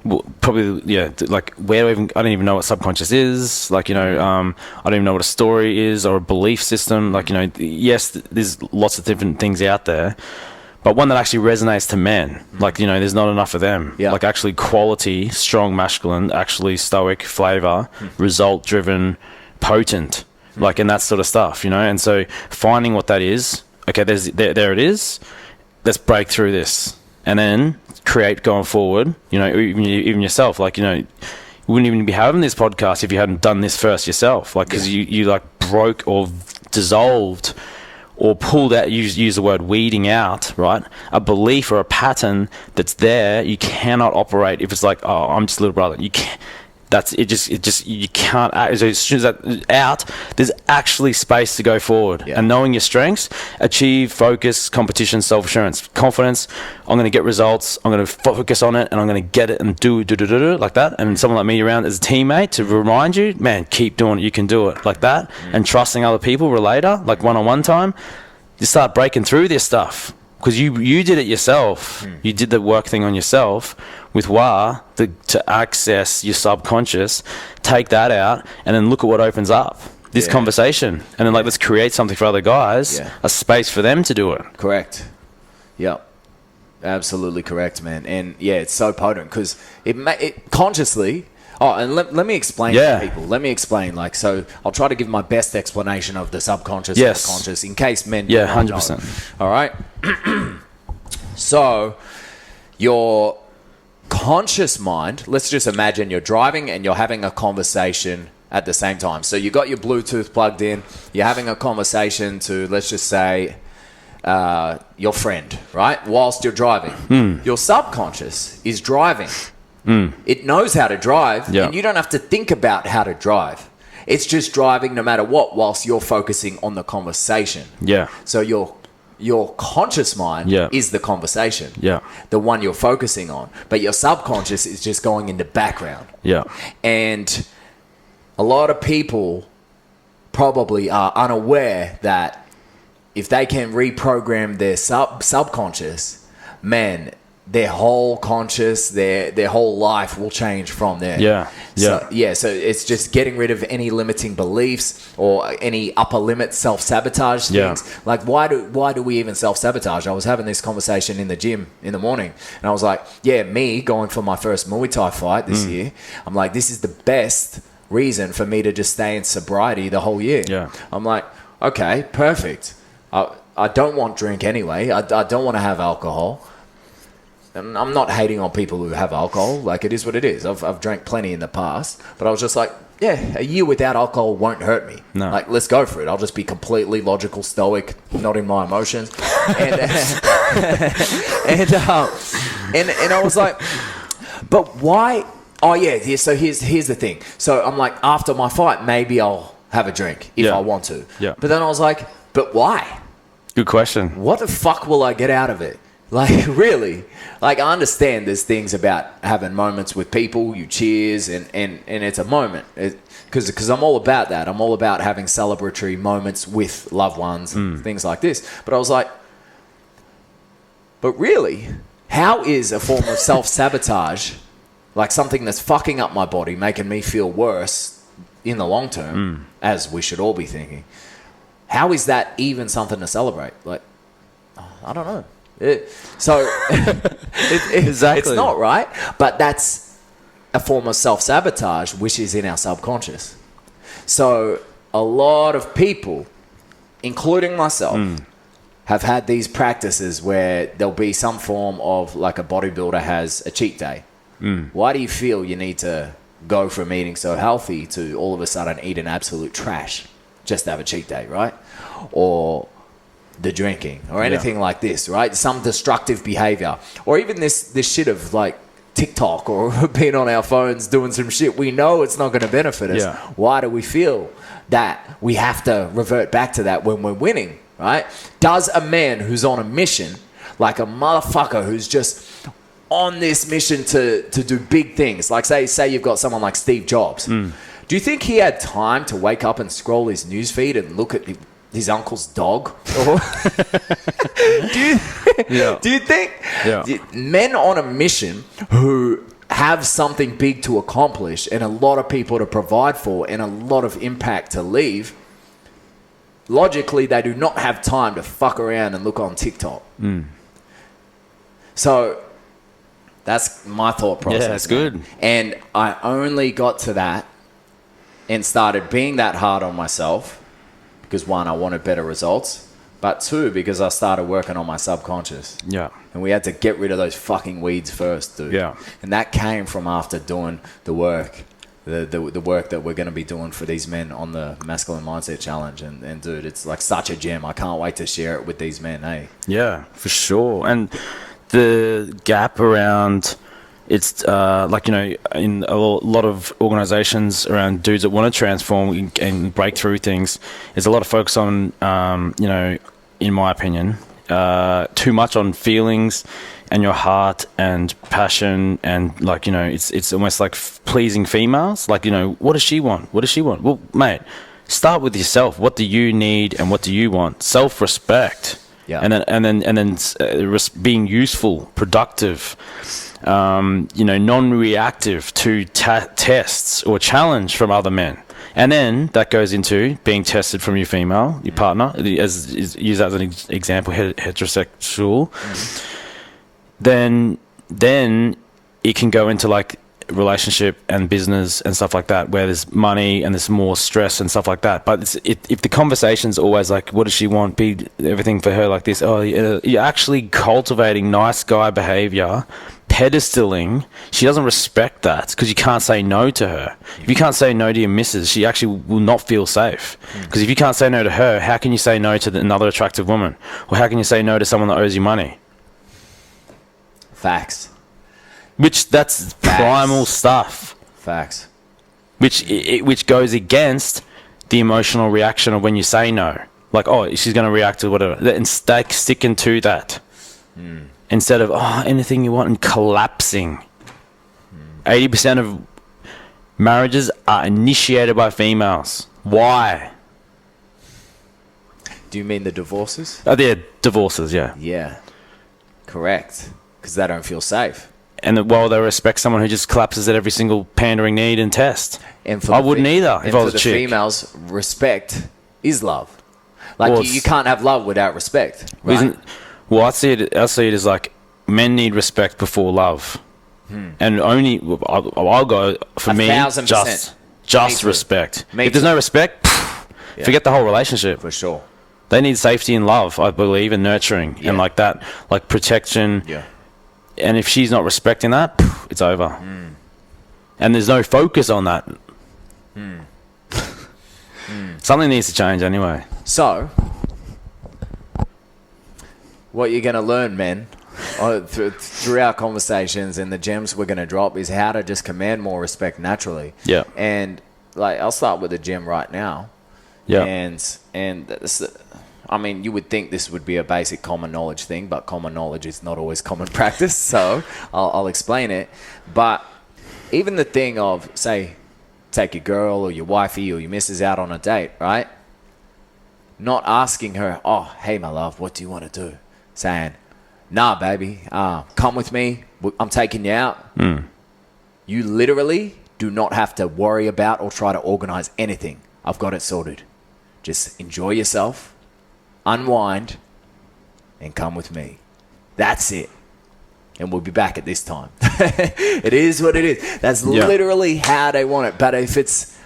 like, I don't even know what subconscious is. Like, I don't even know what a story is or a belief system. Like, yes, there's lots of different things out there, but one that actually resonates to men. Like, there's not enough of them. Yeah. Like, actually quality, strong masculine, actually stoic, flavor, result driven, potent, like, and that sort of stuff, and so finding what that is. Okay, there it is. Let's break through this and then create going forward, even yourself, like, you wouldn't even be having this podcast if you hadn't done this first yourself. Like, because you like broke or dissolved or pulled out, use the word weeding out, right? A belief or a pattern that's there, you cannot operate if it's like, oh, I'm just a little brother. You can't. That's it. Just you can't. As soon as that's out, there's actually space to go forward. Yeah. And knowing your strengths, achieve, focus, competition, self-assurance, confidence. I'm going to get results. I'm going to focus on it, and I'm going to get it and do like that. And someone like me around as a teammate to remind you, man, keep doing it. You can do it like that. And trusting other people, relater, like one-on-one time. You start breaking through this stuff because you did it yourself. You did the work thing on yourself. With WA, to access your subconscious, take that out, and then look at what opens up. This conversation. And then, like, let's create something for other guys, a space for them to do it. Correct. Yep. Absolutely correct, man. And, it's so potent because it consciously... Oh, and let me explain to people. Let me explain. Like, so I'll try to give my best explanation of the subconscious and the conscious in case men... Yeah, 100%. All right? So, your... conscious mind, let's just imagine you're driving and you're having a conversation at the same time. So you got your Bluetooth plugged in, you're having a conversation to, let's just say, your friend, right? Whilst you're driving. Your subconscious is driving. It knows how to drive, and you don't have to think about how to drive. It's just driving no matter what, whilst you're focusing on the conversation. Yeah. So your conscious mind is the conversation. Yeah. The one you're focusing on. But your subconscious is just going in the background. Yeah. And a lot of people probably are unaware that if they can reprogram their subconscious, man, their whole conscious, their whole life will change from there. Yeah. So it's just getting rid of any limiting beliefs or any upper limit self-sabotage things. Like why do we even self-sabotage? I was having this conversation in the gym in the morning, and I was like, me going for my first Muay Thai fight this year, I'm like, this is the best reason for me to just stay in sobriety the whole year. Yeah. I'm like, okay, perfect. I don't want drink anyway. I don't want to have alcohol. And I'm not hating on people who have alcohol. Like, it is what it is. I've drank plenty in the past. But I was just like, a year without alcohol won't hurt me. No. Like, let's go for it. I'll just be completely logical, stoic, not in my emotions. And I was like, but why? Oh, yeah. So here's the thing. So I'm like, after my fight, maybe I'll have a drink if I want to. Yeah. But then I was like, but why? Good question. What the fuck will I get out of it? Like, really? Like, I understand there's things about having moments with people, you cheers, and it's a moment. Because I'm all about that. I'm all about having celebratory moments with loved ones and things like this. But I was like, but really? How is a form of self-sabotage, like something that's fucking up my body, making me feel worse in the long term, as we should all be thinking, how is that even something to celebrate? Like, I don't know. Exactly. It's not, right? But that's a form of self-sabotage, which is in our subconscious. So a lot of people, including myself, have had these practices where there'll be some form of, like, a bodybuilder has a cheat day. Why do you feel you need to go from eating so healthy to all of a sudden eat an absolute trash just to have a cheat day, right? Or the drinking or anything like this, right? Some destructive behavior, or even this shit of like TikTok or being on our phones doing some shit we know it's not going to benefit us. Why do we feel that we have to revert back to that when we're winning, right? Does a man who's on a mission, like a motherfucker who's just on this mission to do big things, like say you've got someone like Steve Jobs, do you think he had time to wake up and scroll his newsfeed and look at his uncle's dog? Or do you think men on a mission who have something big to accomplish and a lot of people to provide for and a lot of impact to leave, logically they do not have time to fuck around and look on TikTok? So that's my thought process. Yeah, that's good. And I only got to that and started being that hard on myself because, one, I wanted better results, but two, because I started working on my subconscious. Yeah. And we had to get rid of those fucking weeds first, dude. Yeah. And that came from after doing the work, the work that we're going to be doing for these men on the Masculine Mindset Challenge. And dude, it's like such a gem. I can't wait to share it with these men, eh? Yeah, for sure. And the gap around... It's like, you know, in a lot of organizations around dudes that want to transform and break through things, there's a lot of focus on, you know, in my opinion, too much on feelings and your heart and passion. And like, you know, it's almost like pleasing females. Like, you know, what does she want? What does she want? Well, mate, start with yourself. What do you need and what do you want? Self-respect. Yeah. And then being useful, productive, you know, non-reactive to tests or challenge from other men. And then that goes into being tested from your female, your partner, use that as an example, heterosexual. Then it can go into like relationship and business and stuff like that, where there's money and there's more stress and stuff like that. But if the conversation's always like, what does she want? Be everything for her like this. Oh, you're actually cultivating nice guy behavior, pedestaling. She doesn't respect that because you can't say no to her. If you can't say no to your missus, she actually will not feel safe. Because if you can't say no to her, how can you say no to another attractive woman? Or how can you say no to someone that owes you money? Facts. Which that's primal stuff. Facts. which goes against the emotional reaction of when you say no. Like, oh, she's going to react to whatever. And sticking to that. Instead of, anything you want, and collapsing. 80% of marriages are initiated by females. Why? Do you mean the divorces? Oh, they're divorces, yeah. Yeah. Correct. Because they don't feel safe. And while they respect someone who just collapses at every single pandering need and test. And for I wouldn't either if I was a chick. Females, respect is love. Like, you can't have love without respect. Right? Well, I see it as like men need respect before love. And only, I'll go, for me, 1,000%. Just respect. If there's no respect, forget the whole relationship. For sure. They need safety and love, I believe, and nurturing and like that, like protection. Yeah. And if she's not respecting that, it's over. And there's no focus on that. Something needs to change anyway. So, what you're going to learn, men, through our conversations and the gems we're going to drop is how to just command more respect naturally. Yeah. And like, I'll start with a gem right now. Yeah. And I mean, you would think this would be a basic common knowledge thing, but common knowledge is not always common practice. So I'll explain it. But even the thing of, say, take your girl or your wifey or your missus out on a date, right? Not asking her, oh, hey, my love, what do you want to do? Saying, nah, baby, come with me. I'm taking you out. You literally do not have to worry about or try to organize anything. I've got it sorted. Just enjoy yourself, unwind, and come with me. That's it. And we'll be back at this time. It is what it is. That's literally how they want it. But if it's,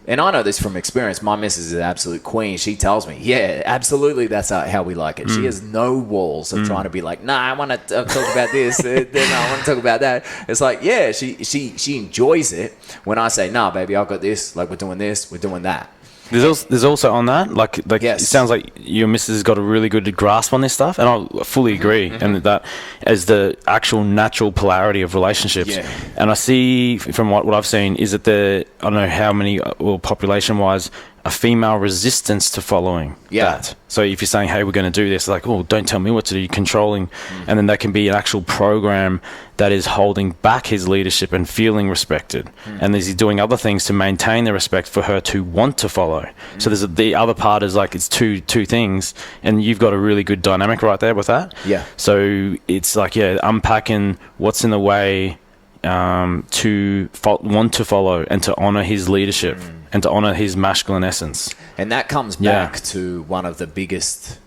and I know this from experience, my missus is an absolute queen. She tells me, yeah, absolutely, that's how we like it. She has no walls of trying to be like, nah, I want to talk about this. No, I want to talk about that. It's like, yeah, she enjoys it when I say, nah, baby, I've got this. Like, we're doing this, we're doing that. There's also on that, like yes. It sounds like your missus has got a really good grasp on this stuff, and I fully agree. And that as the actual natural polarity of relationships. Yeah. And I see from what I've seen is that I don't know how many, well, population-wise, a female resistance to following that. So if you're saying, hey, we're going to do this, like, oh, don't tell me what to do, you're controlling. And then that can be an actual program that is holding back his leadership and feeling respected. And he's doing other things to maintain the respect for her to want to follow. So there's the other part is like, it's two things, and you've got a really good dynamic right there with that. Yeah. So it's like, unpacking what's in the way to want to follow and to honor his leadership and to honor his masculine essence. And that comes back to one of the biggest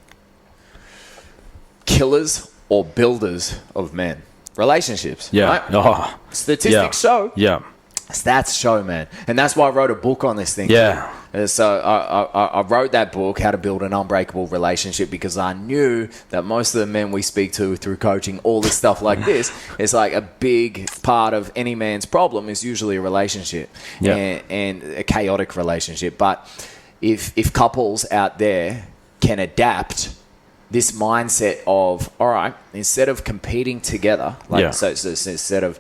killers or builders of men. Relationships. Right? Oh. Statistics show. Yeah. Stats show, man. And that's why I wrote a book on this thing. Yeah. So I wrote that book, How to Build an Unbreakable Relationship, because I knew that most of the men we speak to through coaching, all this stuff like this, it's like a big part of any man's problem is usually a relationship and a chaotic relationship. But if couples out there can adapt this mindset of, all right, instead of competing together, so instead of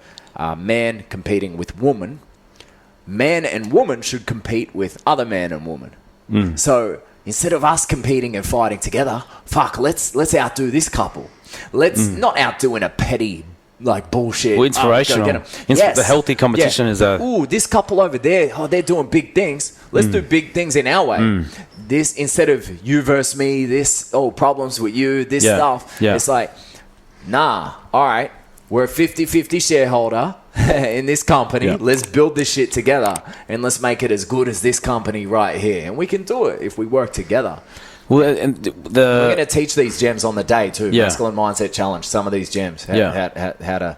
man competing with woman, man and woman should compete with other man and woman. So instead of us competing and fighting together, let's outdo this couple. Let's not outdo in a petty like bullshit. Well, inspirational. The healthy competition is this couple over there, they're doing big things. Let's do big things in our way. This, instead of you versus me, this, problems with you, this stuff. It's like, nah, all right, we're a 50-50 shareholder in this company. Let's build this shit together and let's make it as good as this company right here. And we can do it if we work together. Well, and we're going to teach these gems on the day too. Masculine Mindset Challenge. Some of these gems. How to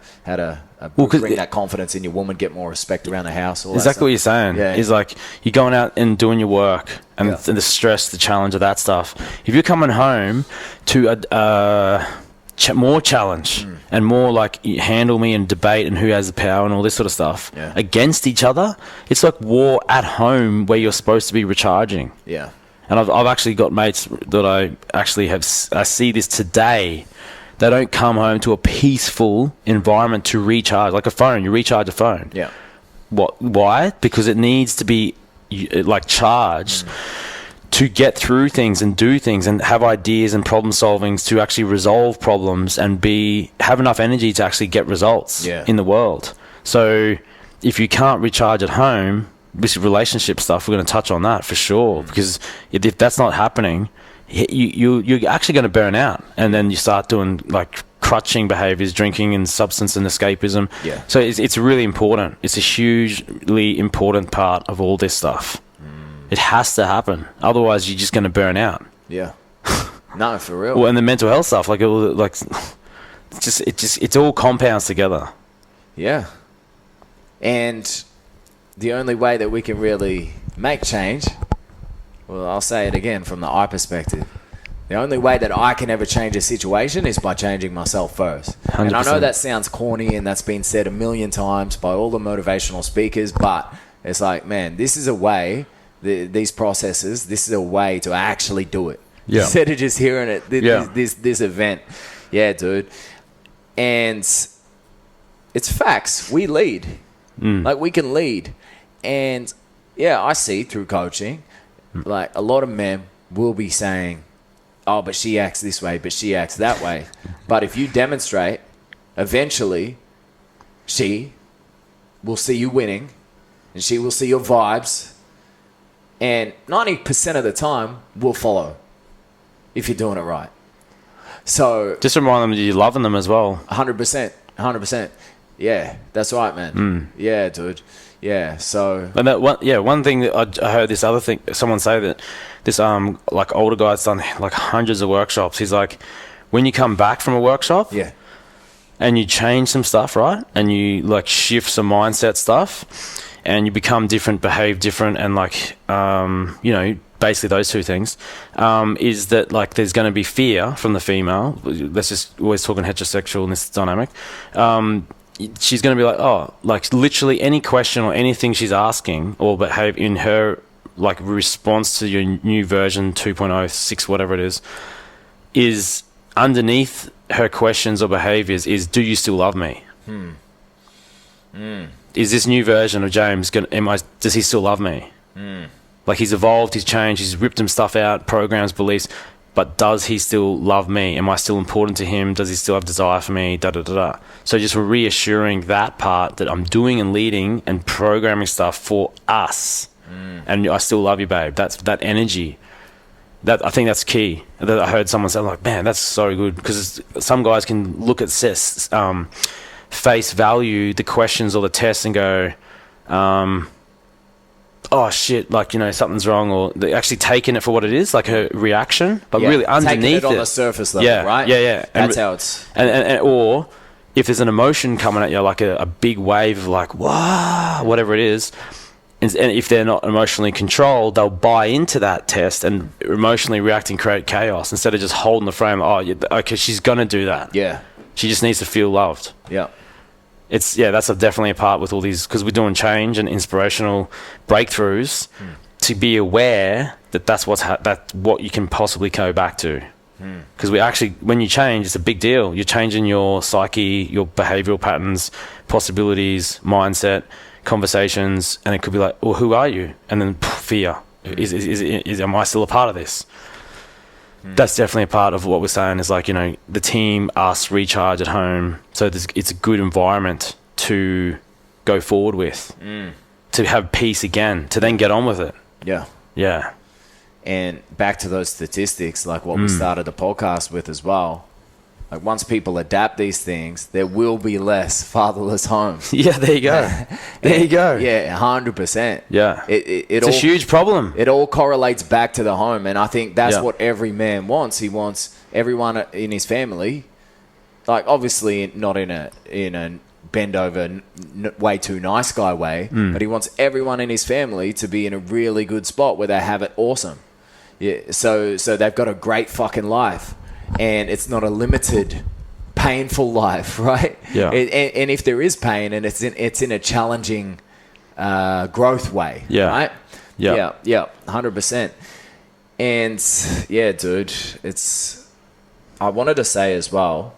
bring that confidence in your woman, get more respect around the house. All exactly what you're saying. Is like you're going out and doing your work and the stress, the challenge of that stuff. If you're coming home to more challenge and more like handle me and debate and who has the power and all this sort of stuff against each other, it's like war at home where you're supposed to be recharging. Yeah. And I've actually got mates that I see this today. They don't come home to a peaceful environment to recharge. Like a phone, you recharge a phone. Yeah. Why? Because it needs to be like charged to get through things and do things and have ideas and problem solvings to actually resolve problems and have enough energy to actually get results in the world. So if you can't recharge at home, this relationship stuff, we're going to touch on that for sure, because if that's not happening, you're actually going to burn out, and then you start doing like crutching behaviors, drinking and substance and escapism. So it's really important. It's a hugely important part of all this stuff. It has to happen, otherwise you're just going to burn out. No, for real. Well, and the mental health stuff, it all compounds together. And the only way that we can really make change, well, I'll say it again from the I perspective, the only way that I can ever change a situation is by changing myself first. 100%. And I know that sounds corny, and that's been said a million times by all the motivational speakers, but it's like, man, this is a way, these processes, this is a way to actually do it. Instead of just hearing it, this event. Dude. And it's facts. We lead. Like, we can lead. And, I see through coaching, like, a lot of men will be saying, oh, but she acts this way, but she acts that way. But if you demonstrate, eventually, she will see you winning, and she will see your vibes, and 90% of the time will follow if you're doing it right. So just remind them that you're loving them as well. 100%. Yeah, that's right, man. Yeah, dude. Yeah, so... And that one thing that I heard this other thing, someone say that this like older guy's done like hundreds of workshops. He's like, when you come back from a workshop and you change some stuff, right? And you like shift some mindset stuff and you become different, behave different, and like, basically those two things, is that like there's going to be fear from the female. Let's just always talking heterosexual in this dynamic. She's going to be like, oh, like literally any question or anything she's asking or behave in her like response to your new version 2.0, 6, whatever it is underneath her questions or behaviors is, do you still love me? Is this new version of James does he still love me? Like, he's evolved, he's changed, he's ripped some stuff out, programs, beliefs, but does he still love me? Am I still important to him? Does he still have desire for me? So just reassuring that part that I'm doing and leading and programming stuff for us. And I still love you, babe. That's that energy. I think that's key. That I heard someone say, like, man, that's so good. Because some guys can look at face value the questions or the tests and go, oh shit, like, something's wrong, or they're actually taking it for what it is, like her reaction, but really underneath taking it on the surface level, right? That's how it's... And or if there's an emotion coming at you, like a big wave of like, wow, whatever it is, and if they're not emotionally controlled, they'll buy into that test and emotionally react and create chaos instead of just holding the frame. Oh, okay, she's going to do that. She just needs to feel loved. That's definitely a part with all these, because we're doing change and inspirational breakthroughs, to be aware that that's what you can possibly go back to. Because we actually, when you change, it's a big deal. You're changing your psyche, your behavioral patterns, possibilities, mindset, conversations, and it could be like, well, who are you? And then fear. Am I still a part of this? That's definitely a part of what we're saying is like, the team, us, recharge at home. So it's a good environment to go forward with, to have peace again, to then get on with it. Yeah. And back to those statistics, like what we started the podcast with as well. Like, once people adapt these things, there will be less fatherless homes. There you go. Yeah, 100%. Yeah. It's a huge problem. It all correlates back to the home. And I think that's what every man wants. He wants everyone in his family, like, obviously not in a bend over, way too nice guy way, but he wants everyone in his family to be in a really good spot where they have it awesome. So they've got a great fucking life. And it's not a limited, painful life, right? And if there is pain, and it's in a challenging growth way, right? 100%. And dude, I wanted to say as well,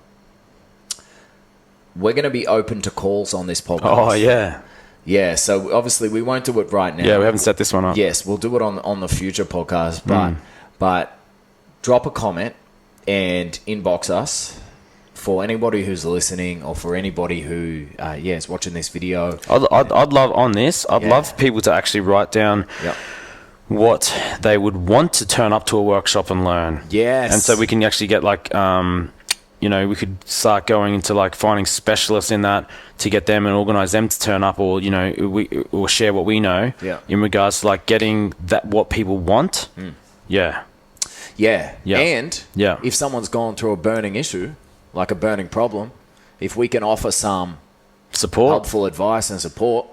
we're going to be open to calls on this podcast. Oh yeah. Yeah, so obviously we won't do it right now. Yeah, we haven't set this one up. Yes, we'll do it on the future podcast, but drop a comment and inbox us for anybody who's listening or for anybody who is watching this video. I'd love on this. I'd love people to actually write down what they would want to turn up to a workshop and learn. Yes, and so we can actually get like we could start going into like finding specialists in that to get them and organize them to turn up, or or share what we know in regards to like getting that what people want. Yeah. And if someone's gone through a burning issue, like a burning problem, if we can offer some support, helpful advice and support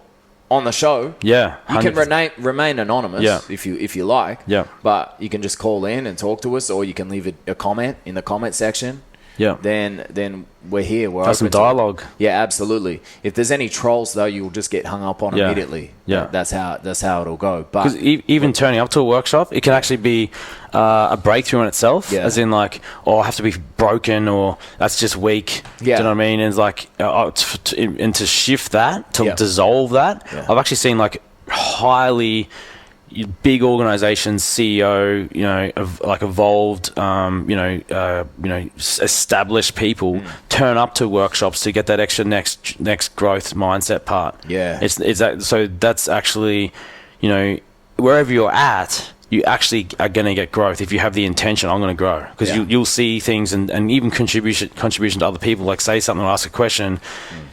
on the show, you can remain anonymous if you like. But you can just call in and talk to us, or you can leave a comment in the comment section. Then we're here. We're have some dialogue. Absolutely. If there's any trolls though, you'll just get hung up on immediately. That's how it'll go. But even turning up to a workshop, it can actually be a breakthrough in itself. As in like, I have to be broken, or that's just weak. Do you know what I mean? And it's like, and to shift that, to dissolve that. I've actually seen like highly big organizations, CEO, evolved, established people turn up to workshops to get that extra next growth mindset part. It's that. So that's actually, wherever you're at, you actually are going to get growth if you have the intention. I'm going to grow, because you'll see things and even contribution to other people. Like say something or ask a question,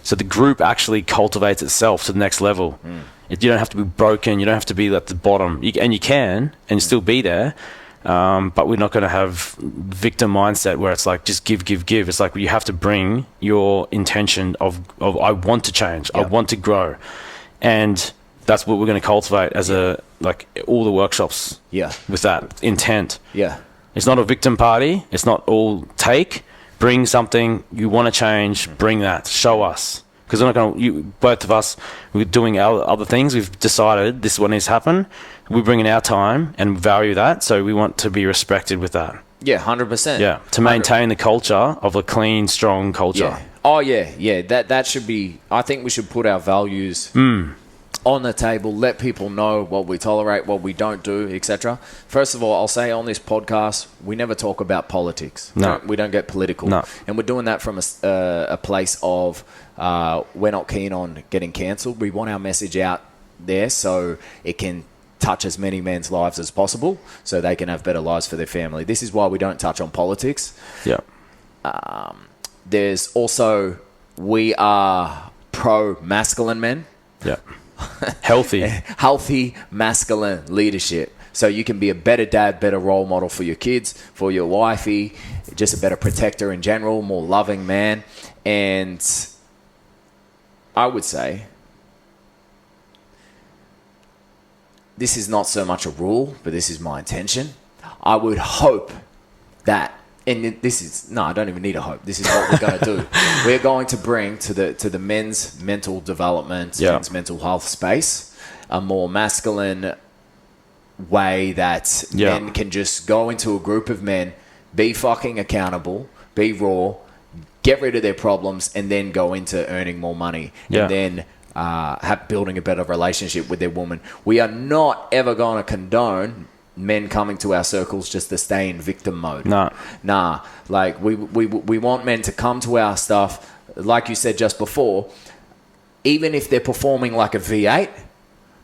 so the group actually cultivates itself to the next level. You don't have to be broken. You don't have to be at the bottom. You can still be there. But we're not going to have victim mindset where it's like just give. It's like you have to bring your intention of I want to change. I want to grow. And that's what we're going to cultivate as all the workshops. With that intent. It's not a victim party. It's not all take. Bring something you want to change. Bring that. Show us. Because we're not going to, both of us, we're doing our other things. We've decided this is what needs to happen. We bring in our time and value that. So we want to be respected with that. 100%. To maintain the culture of a clean, strong culture. That should be, I think we should put our values on the table, let people know what we tolerate, what we don't do, etc. First of all, I'll say on this podcast, we never talk about politics. No. We don't get political. No. And we're doing that from a place of we're not keen on getting cancelled. We want our message out there so it can touch as many men's lives as possible so they can have better lives for their family. This is why we don't touch on politics. There's also, we are pro-masculine men. Healthy masculine leadership. So you can be a better dad, better role model for your kids, for your wifey, just a better protector in general, more loving man. And I would say this is not so much a rule, but this is my intention. I would hope that, and this is, no, I don't even need a hope. This is what we're going to do. We're going to bring to the men's mental development, men's mental health space, a more masculine way that men can just go into a group of men, be fucking accountable, be raw, get rid of their problems, and then go into earning more money. And then building a better relationship with their woman. We are not ever going to condone men coming to our circles just to stay in victim mode. Nah. Like we want men to come to our stuff, like you said just before, even if they're performing like a V8,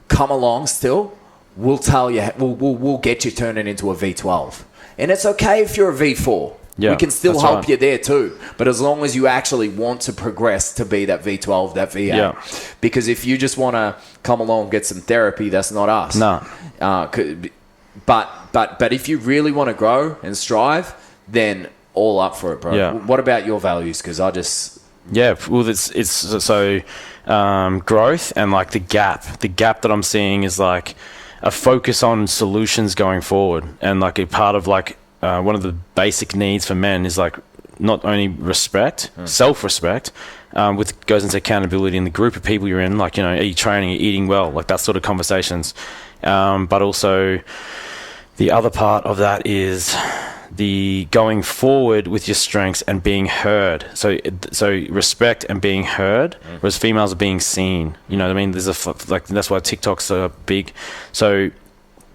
come along still. We'll tell you, we'll get you turning into a V12. And it's okay if you're a V4. We can still help you there too. But as long as you actually want to progress to be that V12, that V8. Because if you just want to come along and get some therapy, that's not us. But if you really want to grow and strive, then all up for it, bro. What about your values? Because I just... well, it's so growth and like the gap that I'm seeing is like a focus on solutions going forward. And like a part of like one of the basic needs for men is like not only respect, self-respect, with goes into accountability in the group of people you're in, like, are you training, are you eating well, like that sort of conversations. But also, The other part of that is the going forward with your strengths and being heard. So respect and being heard, whereas females are being seen. You know what I mean? There's that's why TikTok's so big. So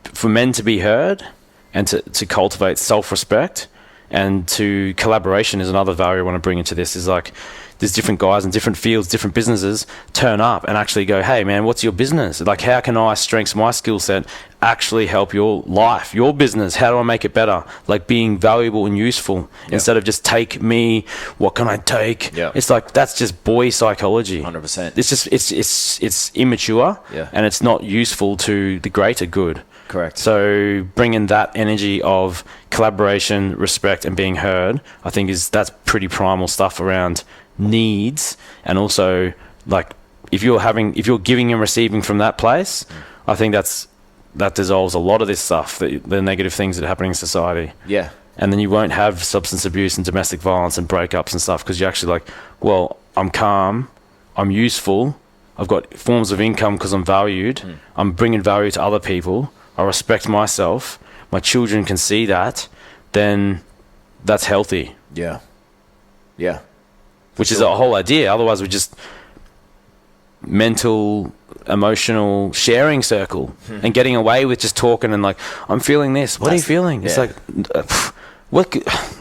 for men to be heard and to cultivate self-respect and to collaboration is another value I want to bring into this. Is like there's different guys in different fields, different businesses turn up and actually go, hey man, what's your business? Like, how can I strengthen my skill set, actually help your life, your business? How do I make it better? Like being valuable and useful instead of just take me, what can I take? Yeah. It's like, that's just boy psychology. 100%. It's just, it's immature and it's not useful to the greater good. Correct. So bringing that energy of collaboration, respect, and being heard, I think that's pretty primal stuff around needs. And also, like, if you're giving and receiving from that place, I think that dissolves a lot of this stuff, the negative things that are happening in society. Yeah. And then you won't have substance abuse and domestic violence and breakups and stuff, because you're actually like, well, I'm calm, I'm useful, I've got forms of income because I'm valued, I'm bringing value to other people, I respect myself, my children can see that, then that's healthy. Yeah. Yeah. Which is a whole idea. Otherwise, we're just mental, emotional sharing circle and getting away with just talking and like, I'm feeling this. What are you feeling? It's like, what?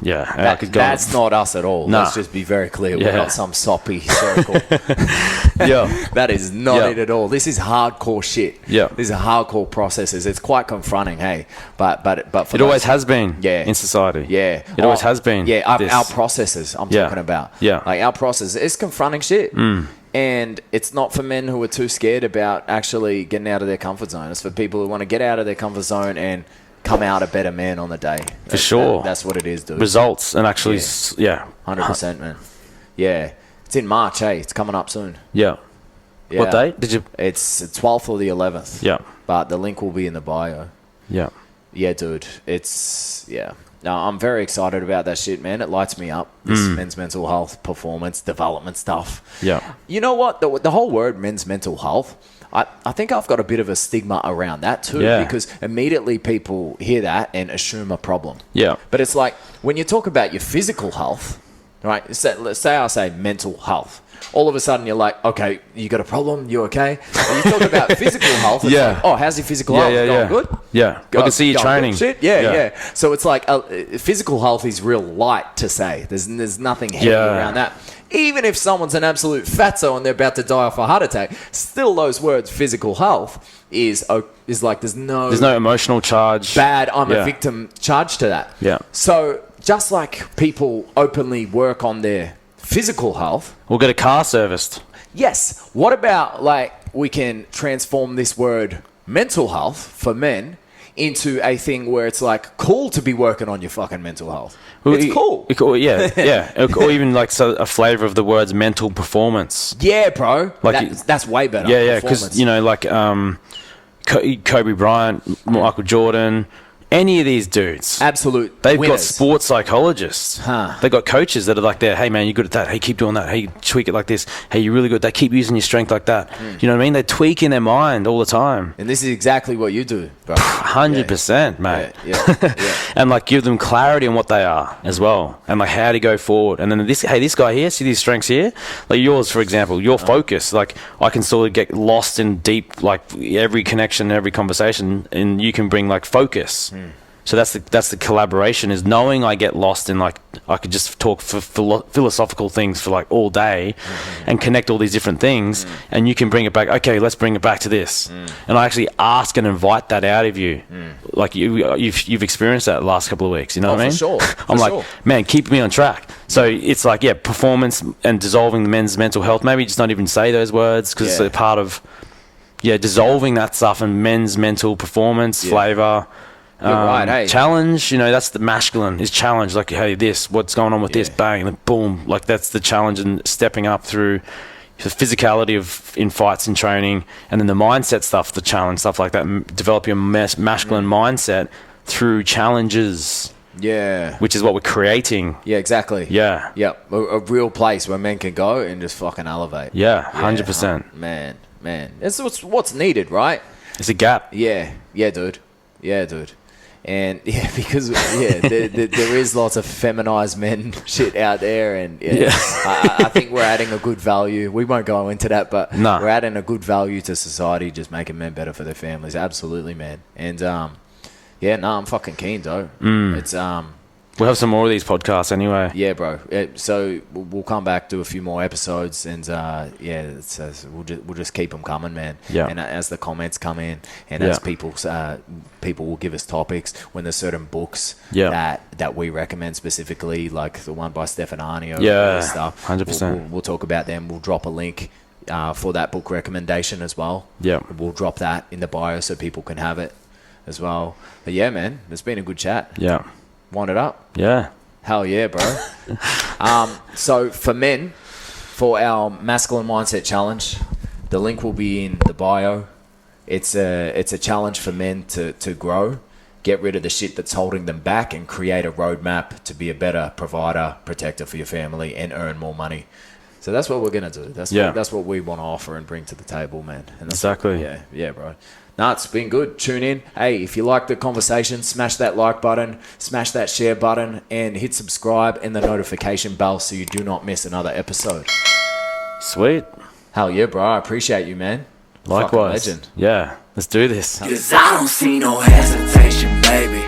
That's not us at all. Nah. Let's just be very clear. We're not some soppy circle. That is not it at all. This is hardcore shit. These are hardcore processes. It's quite confronting, hey. But for it always has been. In society. It always has been. Our processes. I'm talking about. Like our process. It's confronting shit. And it's not for men who are too scared about actually getting out of their comfort zone. It's for people who want to get out of their comfort zone and come out a better man on the day. For sure. That's what it is, dude. Results and actually, 100%, man. Yeah. It's in March, hey. It's coming up soon. What date did you? It's the 12th or the 11th. But the link will be in the bio. Yeah, dude. No, I'm very excited about that shit, man. It lights me up. This men's mental health, performance, development stuff. You know what? The whole word men's mental health, I think I've got a bit of a stigma around that too, because immediately people hear that and assume a problem. But it's like when you talk about your physical health, right? Let's say I say mental health. All of a sudden you're like, okay, you got a problem? You okay? And you talk about physical health. It's like, oh, how's your physical health? Going good? I can see you training. Shit? Yeah. So it's like physical health is real light to say. There's nothing heavy around that. Even if someone's an absolute fatso and they're about to die off a heart attack, still those words physical health is like there's no emotional charge. Bad, I'm a victim charge to that. So just like people openly work on their physical health, we'll get a car serviced. Yes. What about like we can transform this word mental health for men into a thing where it's like cool to be working on your fucking mental health. It's cool. Or even like a flavor of the words mental performance. Yeah, bro. Like that's way better. Yeah, because like Kobe Bryant, Michael Jordan, any of these dudes, they've got sports psychologists. They've got coaches that are like, there, hey man, you're good at that. Hey, keep doing that. Hey, tweak it like this. Hey, you're really good at that. Keep using your strength like that. You know what I mean? They're tweaking their mind all the time. And this is exactly what you do, bro. 100%, mate. And like give them clarity on what they are as well, and like how to go forward. And then this guy here, see these strengths here, like yours, for example, your focus. Like I can sort of get lost in deep, like every connection, every conversation, and you can bring like focus. So that's the collaboration, is knowing I get lost in, like, I could just talk for philosophical things for like all day and connect all these different things, and you can bring it back. Okay, let's bring it back to this. And I actually ask and invite that out of you. Like you've experienced that the last couple of weeks, you know what I mean? For sure. I'm like, man, keep me on track. So it's like, performance and dissolving the men's mental health. Maybe just not even say those words, because it's a part of, dissolving that stuff and men's mental performance, flavor. Right, hey. Challenge, that's the masculine, is challenge. Like, hey, what's going on with this? Bang, and boom. Like, that's the challenge, and stepping up through the physicality in fights and training, and then the mindset stuff, the challenge, stuff like that. Develop your masculine mindset through challenges. Which is what we're creating. Exactly. A real place where men can go and just fucking elevate. 100%. Man. It's what's needed, right? It's a gap. Yeah, dude. And yeah, because there is lots of feminized men shit out there, and I think we're adding a good value. We won't go into that, but we're adding a good value to society, just making men better for their families. Absolutely, man. And I'm fucking keen, though. It's We'll have some more of these podcasts anyway. Yeah, bro. So we'll come back, do a few more episodes, and we'll just keep them coming, man. Yeah. And as the comments come in, and as people will give us topics, when there's certain books that we recommend specifically, like the one by Stefano and stuff. 100%. We'll talk about them. We'll drop a link for that book recommendation as well. Yeah. We'll drop that in the bio so people can have it as well. But yeah, man, it's been a good chat. Yeah. Wind it up. Yeah. Hell yeah, bro. So for men, for our masculine mindset challenge, the link will be in the bio. It's a challenge for men to grow, get rid of the shit that's holding them back, and create a roadmap to be a better provider, protector for your family, and earn more money. So that's what we're gonna do. That's what we want to offer and bring to the table, man. And exactly. Yeah, bro. Nah, it's been good. Tune in. Hey, if you like the conversation, smash that like button, smash that share button, and hit subscribe and the notification bell so you do not miss another episode. Sweet. Hell yeah, bro. I appreciate you, man. Likewise. Fucking legend. Yeah, let's do this. Cause I don't see no hesitation, baby.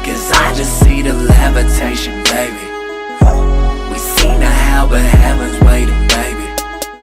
Cause I just see the levitation, baby. We seen the hell but haven't